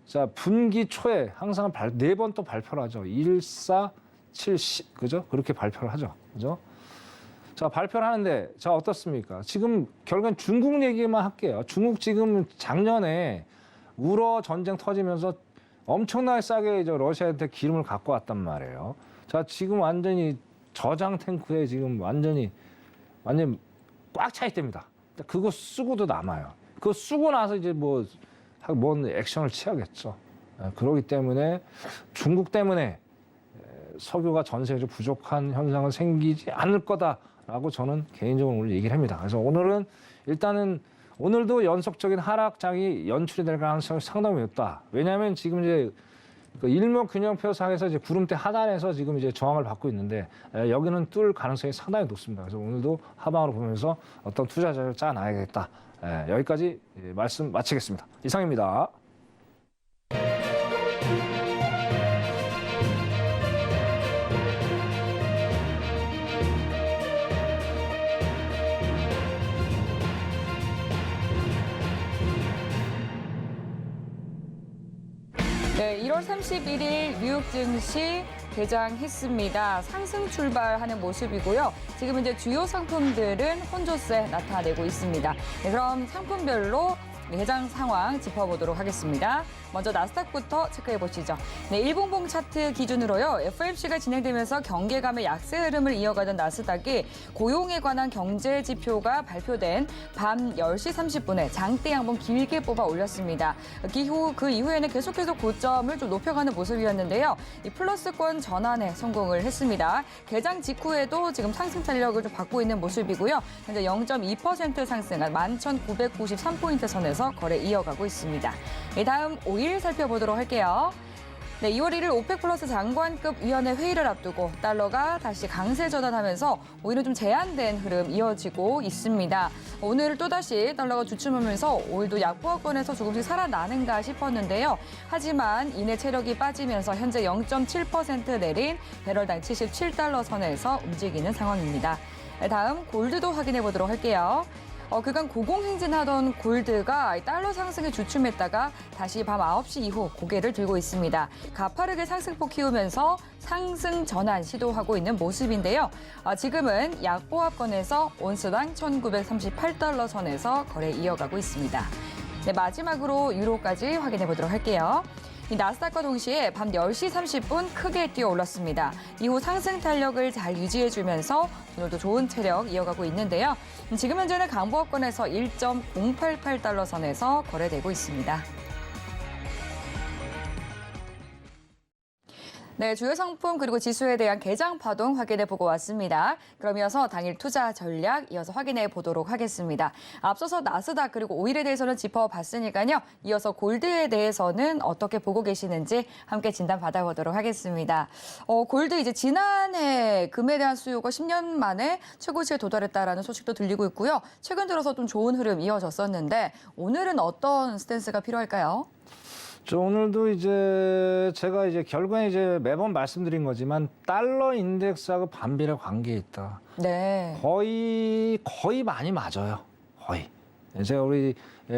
자, 분기 초에 항상 네 번 또 발표를 하죠. 1, 4, 7, 10 그죠? 그렇게 발표를 하죠. 그죠? 자, 발표를 하는데 자, 어떻습니까? 지금 결국엔 중국 얘기만 할게요. 중국 지금 작년에 우러 전쟁 터지면서 엄청나게 싸게 이제 러시아한테 기름을 갖고 왔단 말이에요. 자, 지금 완전히 저장 탱크에 지금 완전히 꽉 차 있답니다. 그거 쓰고도 남아요. 그거 쓰고 나서 이제 뭔 액션을 취하겠죠. 그렇기 때문에 중국 때문에 석유가 전 세계적으로 부족한 현상은 생기지 않을 거다라고 저는 개인적으로 오늘 얘기를 합니다. 그래서 오늘은 일단은 오늘도 연속적인 하락장이 연출이 될 가능성이 상당히 높다. 왜냐하면 지금 이제 그 일목균형표상에서 이제 구름대 하단에서 지금 이제 저항을 받고 있는데 여기는 뚫을 가능성이 상당히 높습니다. 그래서 오늘도 하방으로 보면서 어떤 투자 전략을 짜놔야겠다. 여기까지 말씀 마치겠습니다. 이상입니다. 네, 1월 31일 뉴욕 증시 개장했습니다. 상승 출발하는 모습이고요. 지금 이제 주요 상품들은 혼조세 나타내고 있습니다. 네, 그럼 상품별로 해당 상황 짚어보도록 하겠습니다. 먼저 나스닥부터 체크해 보시죠. 네, 일봉봉 차트 기준으로요. FOMC가 진행되면서 경계감의 약세 흐름을 이어가던 나스닥이 고용에 관한 경제 지표가 발표된 밤 10시 30분에 장대 양봉 길게 뽑아 올렸습니다. 그 이후에는 계속해서 고점을 좀 높여가는 모습이었는데요. 이 플러스권 전환에 성공을 했습니다. 개장 직후에도 지금 상승 탄력을 좀 받고 있는 모습이고요. 현재 0.2% 상승한 11,993포인트 선에서 거래 이어가고 있습니다. 다음 5일 살펴보도록 할게요. 네, 2월 1일 오펙 플러스 장관급 위원회 회의를 앞두고 달러가 다시 강세 전환하면서 오히려 좀 제한된 흐름 이어지고 있습니다. 오늘 또다시 달러가 주춤하면서 오늘도 약보합권에서 조금씩 살아나는가 싶었는데요. 하지만 이내 체력이 빠지면서 현재 0.7% 내린 배럴당 77달러 선에서 움직이는 상황입니다. 네, 다음 골드도 확인해 보도록 할게요. 그간 고공행진하던 골드가 달러 상승에 주춤했다가 다시 밤 9시 이후 고개를 들고 있습니다. 가파르게 상승폭 키우면서 상승 전환 시도하고 있는 모습인데요. 지금은 약보합권에서 온스당 1,938달러 선에서 거래 이어가고 있습니다. 네, 마지막으로 유로까지 확인해 보도록 할게요. 이 나스닥과 동시에 밤 10시 30분 크게 뛰어 올랐습니다. 이후 상승 탄력을 잘 유지해주면서 오늘도 좋은 체력 이어가고 있는데요. 지금 현재는 강보합권에서 1.088달러 선에서 거래되고 있습니다. 네, 주요 상품 그리고 지수에 대한 개장 파동 확인해 보고 왔습니다. 그럼 이어서 당일 투자 전략 이어서 확인해 보도록 하겠습니다. 앞서서 나스닥 그리고 오일에 대해서는 짚어봤으니까요. 이어서 골드에 대해서는 어떻게 보고 계시는지 함께 진단 받아보도록 하겠습니다. 골드 이제 지난해 금에 대한 수요가 10년 만에 최고치에 도달했다라는 소식도 들리고 있고요. 최근 들어서 좀 좋은 흐름 이어졌었는데 오늘은 어떤 스탠스가 필요할까요? 오늘도 이제 제가 이제 결국에 이제 매번 말씀드린 거지만 달러 인덱스하고 반비례 관계에 있다. 네. 거의 많이 맞아요. 거의. 제가 우리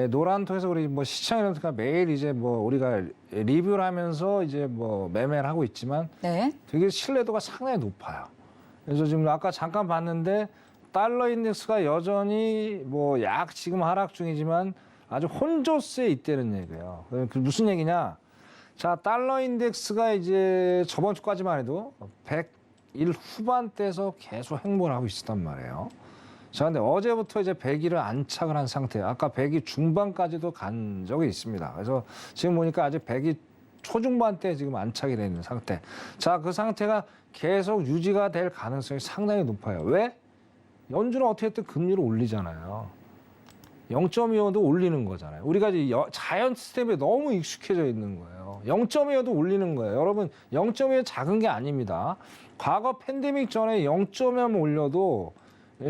노란 통해서 우리 뭐 시청 여러분들과 매일 이제 뭐 우리가 리뷰를 하면서 이제 뭐 매매를 하고 있지만 네. 되게 신뢰도가 상당히 높아요. 그래서 지금 아까 잠깐 봤는데 달러 인덱스가 여전히 뭐 지금 하락 중이지만 아주 혼조세에 있다는 얘기예요. 그 무슨 얘기냐? 자, 달러 인덱스가 이제 저번 주까지만 해도 100일 후반대에서 계속 행보를 하고 있었단 말이에요. 자, 근데 어제부터 이제 100일을 안착을 한 상태예요. 아까 100일 중반까지도 간 적이 있습니다. 그래서 지금 보니까 아직 100일 초중반대 지금 안착이 되어 있는 상태. 자, 그 상태가 계속 유지가 될 가능성이 상당히 높아요. 왜? 연준은 어떻게든 금리를 올리잖아요. 0.25도 올리는 거잖아요. 우리가 이제 자연 시스템에 너무 익숙해져 있는 거예요. 0.25도 올리는 거예요. 여러분, 0.25 작은 게 아닙니다. 과거 팬데믹 전에 0.5만 올려도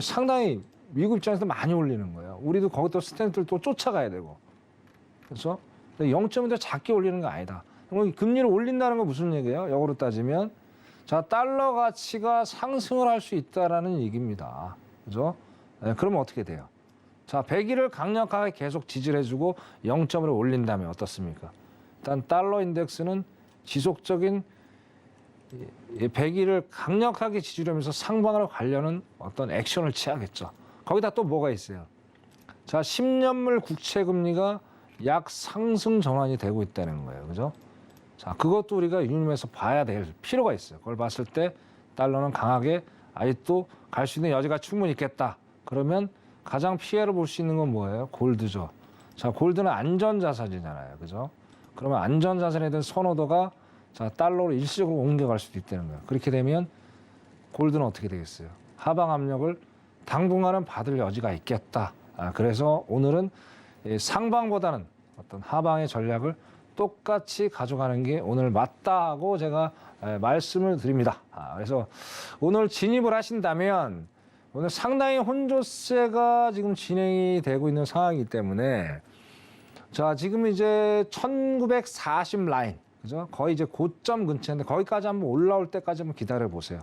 상당히 미국 입장에서 많이 올리는 거예요. 우리도 거기서 스탠드를 또 쫓아가야 되고. 그래서 0.5도 작게 올리는 거 아니다. 그럼 금리를 올린다는 건 무슨 얘기예요? 역으로 따지면 자, 달러 가치가 상승을 할 수 있다라는 얘기입니다. 그죠? 네, 그러면 어떻게 돼요? 자, 100일을 강력하게 계속 지지를 해주고 0.5를 올린다면 어떻습니까? 일단 달러 인덱스는 지속적인 100일을 강력하게 지지하면서 상방으로 가려는 어떤 액션을 취하겠죠. 거기다 또 뭐가 있어요? 자, 10년물 국채 금리가 약 상승 전환이 되고 있다는 거예요. 그죠? 자, 그것도 우리가 유념해서 봐야 될 필요가 있어요. 그걸 봤을 때 달러는 강하게 아직도 갈 수 있는 여지가 충분히 있겠다. 그러면 가장 피해를 볼 수 있는 건 뭐예요? 골드죠. 자, 골드는 안전자산이잖아요. 그죠? 그러면 안전자산에 대한 선호도가 자, 달러로 일시적으로 옮겨갈 수도 있다는 거예요. 그렇게 되면 골드는 어떻게 되겠어요? 하방 압력을 당분간은 받을 여지가 있겠다. 그래서 오늘은 상방보다는 어떤 하방의 전략을 똑같이 가져가는 게 오늘 맞다 하고 제가 말씀을 드립니다. 그래서 오늘 진입을 하신다면 오늘 상당히 혼조세가 지금 진행이 되고 있는 상황이기 때문에 자, 지금 이제 1940 라인, 그죠? 거의 이제 고점 근처인데 거기까지 한번 올라올 때까지 한번 기다려 보세요.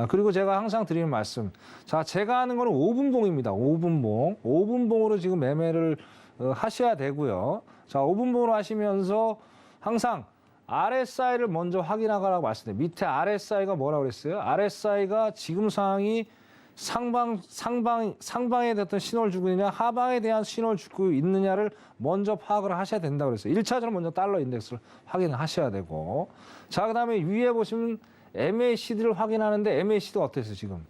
그리고 제가 항상 드리는 말씀. 자, 제가 하는 거는 5분봉입니다. 5분봉. 5분봉으로 지금 매매를 하셔야 되고요. 자, 5분봉으로 하시면서 항상 RSI를 먼저 확인하라고 말씀드려요. 밑에 RSI가 뭐라고 그랬어요? RSI가 지금 상황이 상방에 어떤 신호를 주고 있느냐, 하방에 대한 신호를 주고 있느냐를 먼저 파악을 하셔야 된다고 그랬어요. 1차적으로 먼저 달러 인덱스를 확인하셔야 되고. 자, 그다음에 위에 보시면 MACD를 확인하는데 MACD가 어땠어요, 지금?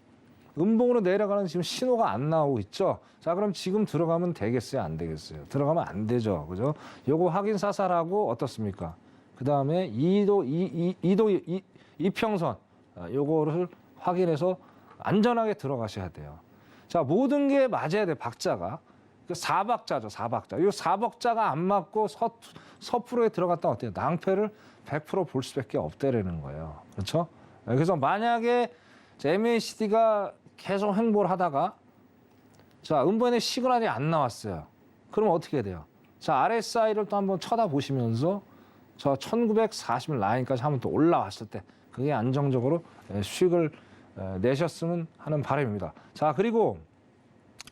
음봉으로 내려가는 지금 신호가 안 나오고 있죠. 자, 그럼 지금 들어가면 되겠어요, 안 되겠어요? 들어가면 안 되죠, 그죠? 요거 확인 사살하고 어떻습니까? 그 다음에 이평선 요거를 확인해서 안전하게 들어가셔야 돼요. 자, 모든 게 맞아야 돼, 박자가. 그 사박자죠, 사박자. 이 사박자가 안 맞고 서프로에 들어갔다 어때요? 낭패를 100% 볼 수밖에 없다라는 거예요. 그렇죠? 그래서 만약에 MACD가 계속 행보를 하다가 자, 음봉의 시그널이 안 나왔어요. 그럼 어떻게 돼요? 자, RSI를 또 한번 쳐다보시면서 저 1940 라인까지 한번 또 올라왔을 때 그게 안정적으로 수익을 내셨으면 하는 바람입니다. 자, 그리고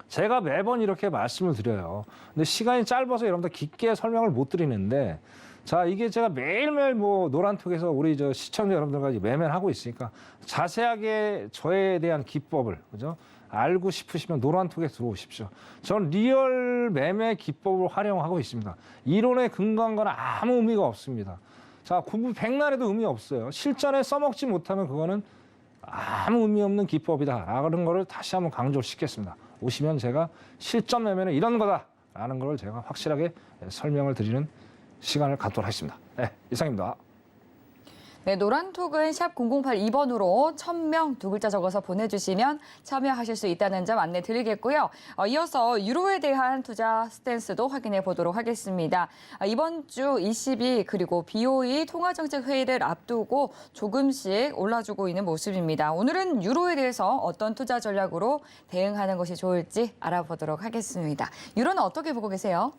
제가 매번 이렇게 말씀을 드려요. 근데 시간이 짧아서 여러분들 깊게 설명을 못 드리는데 자, 이게 제가 매일매일 뭐 노란톡에서 우리 저 시청자 여러분들까지 매매를 하고 있으니까 자세하게 저에 대한 기법을, 그죠? 알고 싶으시면 노란톡에 들어오십시오. 전 리얼 매매 기법을 활용하고 있습니다. 이론에 근거한 건 아무 의미가 없습니다. 자, 공부 백날에도 의미 없어요. 실전에 써먹지 못하면 그거는 아무 의미 없는 기법이다라는 거를 다시 한번 강조를 시켰습니다. 오시면 제가 실전 매매는 이런 거다라는 걸 제가 확실하게 설명을 드리는 시간을 갖도록 하겠습니다. 네, 이상입니다. 네, 노란톡은 샵 0082번으로 1000명 두 글자 적어서 보내주시면 참여하실 수 있다는 점 안내 드리겠고요. 이어서 유로에 대한 투자 스탠스도 확인해 보도록 하겠습니다. 이번 주 ECB 그리고 BOE 통화정책회의를 앞두고 조금씩 올라주고 있는 모습입니다. 오늘은 유로에 대해서 어떤 투자 전략으로 대응하는 것이 좋을지 알아보도록 하겠습니다. 유로는 어떻게 보고 계세요?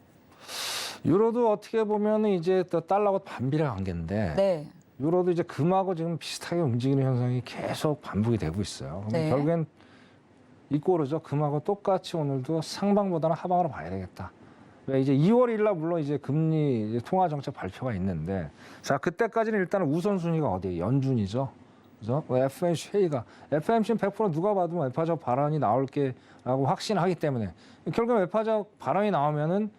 유로도 어떻게 보면 이제 또 달러하고 반비례 관계인데 네. 유로도 이제 금하고 지금 비슷하게 움직이는 현상이 계속 반복이 되고 있어요. 그럼 네. 결국엔 이 꼴이죠. 금하고 똑같이 오늘도 상방보다는 하방으로 봐야 되겠다. 왜 이제 2월 1일 날 물론 이제 금리 이제 통화 정책 발표가 있는데 자, 그때까지는 일단은 우선순위가 어디예요? 연준이죠. 그죠? FOMC 회의가 FOMC는 100% 누가 봐도 외파적 발언이 나올 게라고 확신하기 때문에 결국 외파적 발언이 나오면은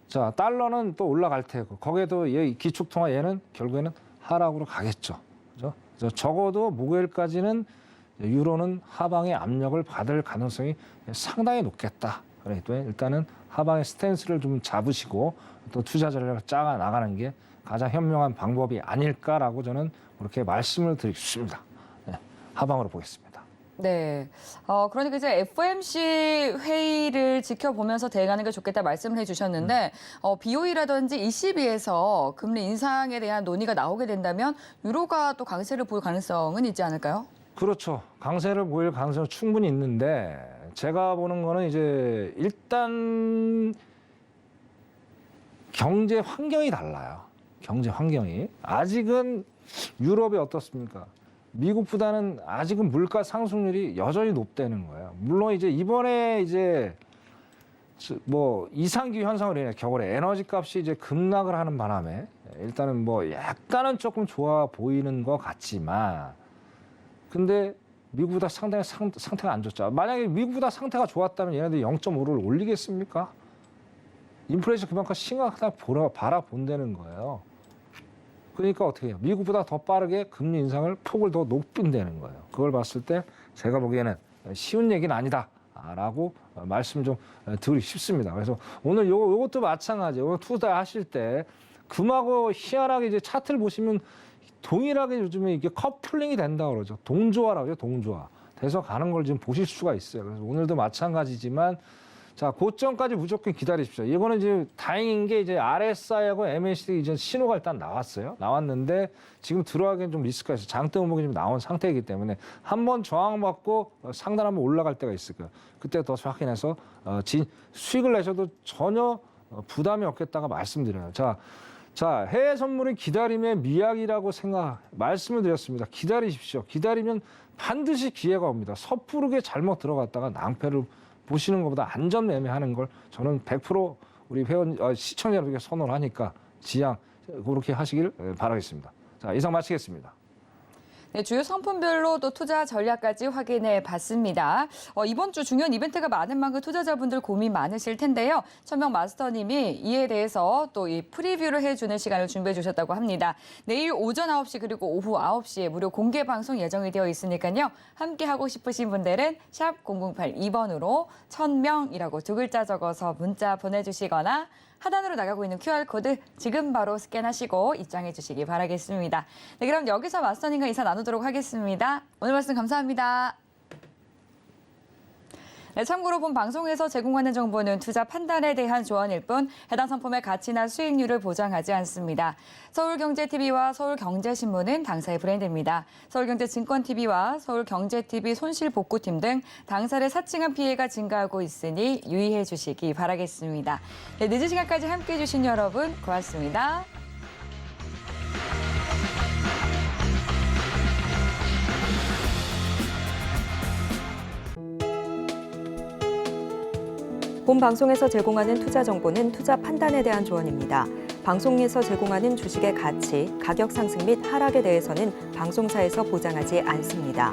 자, 달러는 또 올라갈 테고 거기에도 얘 기축통화 얘는 결국에는 하락으로 가겠죠. 그죠? 그래서 적어도 목요일까지는 유로는 하방의 압력을 받을 가능성이 상당히 높겠다. 그러니까 일단은 하방의 스탠스를 좀 잡으시고 또 투자 전략을 짜가 나가는 게 가장 현명한 방법이 아닐까라고 저는 그렇게 말씀을 드리고 싶습니다. 네, 하방으로 보겠습니다. 네. 그러니까 이제 FOMC 회의를 지켜보면서 대응하는 게 좋겠다 말씀을 해주셨는데, BOE라든지 ECB에서 금리 인상에 대한 논의가 나오게 된다면 유로가 또 강세를 보일 가능성은 있지 않을까요? 그렇죠. 강세를 보일 가능성은 충분히 있는데 제가 보는 거는 이제 일단 경제 환경이 달라요. 경제 환경이. 아직은 유럽이 어떻습니까? 미국보다는 아직은 물가 상승률이 여전히 높다는 거예요. 물론 이제 이번에 이제 뭐 이상기 현상으로 인해 겨울에 에너지 값이 이제 급락을 하는 바람에 일단은 뭐 약간은 조금 좋아 보이는 것 같지만 근데 미국보다 상당히 상태가 안 좋죠. 만약에 미국보다 상태가 좋았다면 얘네들이 0.5를 올리겠습니까? 인플레이션 그만큼 심각하다 바라본다는 거예요. 그러니까 어떻게 해요? 미국보다 더 빠르게 금리 인상을 폭을 더 높인다는 거예요. 그걸 봤을 때 제가 보기에는 쉬운 얘기는 아니다라고 말씀 좀 드리고 싶습니다. 그래서 오늘 요것도 마찬가지예요. 투자하실 때 금하고 희한하게 이제 차트를 보시면 동일하게 요즘에 이게 커플링이 된다고 그러죠. 동조화라고 하죠. 동조화. 돼서 가는 걸 지금 보실 수가 있어요. 그래서 오늘도 마찬가지지만 자, 고점까지 무조건 기다리십시오. 이거는 이제 다행인 게 이제 RSI하고 MACD 이제 신호가 일단 나왔어요. 나왔는데 지금 들어가기엔 좀 리스크가 있어요. 장대 음봉이 지금 나온 상태이기 때문에 한번 저항받고 상단 한번 올라갈 때가 있을 거예요. 그때 더 확인해서 수익을 내셔도 전혀 부담이 없겠다가 말씀드려요. 자, 해외 선물은 기다림의 미학이라고 말씀을 드렸습니다. 기다리십시오. 기다리면 반드시 기회가 옵니다. 섣부르게 잘못 들어갔다가 낭패를 보시는 것보다 안전 매매하는 걸 저는 100% 우리 시청자 여러분께 선언을 하니까 지양 그렇게 하시길 바라겠습니다. 자, 이상 마치겠습니다. 네, 주요 상품별로 또 투자 전략까지 확인해 봤습니다. 이번 주 중요한 이벤트가 많은 만큼 투자자분들 고민 많으실 텐데요. 천명 마스터님이 이에 대해서 또 이 프리뷰를 해주는 시간을 준비해 주셨다고 합니다. 내일 오전 9시 그리고 오후 9시에 무료 공개 방송 예정이 되어 있으니까요. 함께 하고 싶으신 분들은 샵 0082번으로 천명이라고 두 글자 적어서 문자 보내주시거나 하단으로 나가고 있는 QR코드 지금 바로 스캔하시고 입장해 주시기 바라겠습니다. 네, 그럼 여기서 마스터님과 인사 나누도록 하겠습니다. 오늘 말씀 감사합니다. 네, 참고로 본 방송에서 제공하는 정보는 투자 판단에 대한 조언일 뿐 해당 상품의 가치나 수익률을 보장하지 않습니다. 서울경제TV와 서울경제신문은 당사의 브랜드입니다. 서울경제증권TV와 서울경제TV 손실복구팀 등 당사를 사칭한 피해가 증가하고 있으니 유의해 주시기 바라겠습니다. 네, 늦은 시간까지 함께해 주신 여러분 고맙습니다. 본 방송에서 제공하는 투자 정보는 투자 판단에 대한 조언입니다. 방송에서 제공하는 주식의 가치, 가격 상승 및 하락에 대해서는 방송사에서 보장하지 않습니다.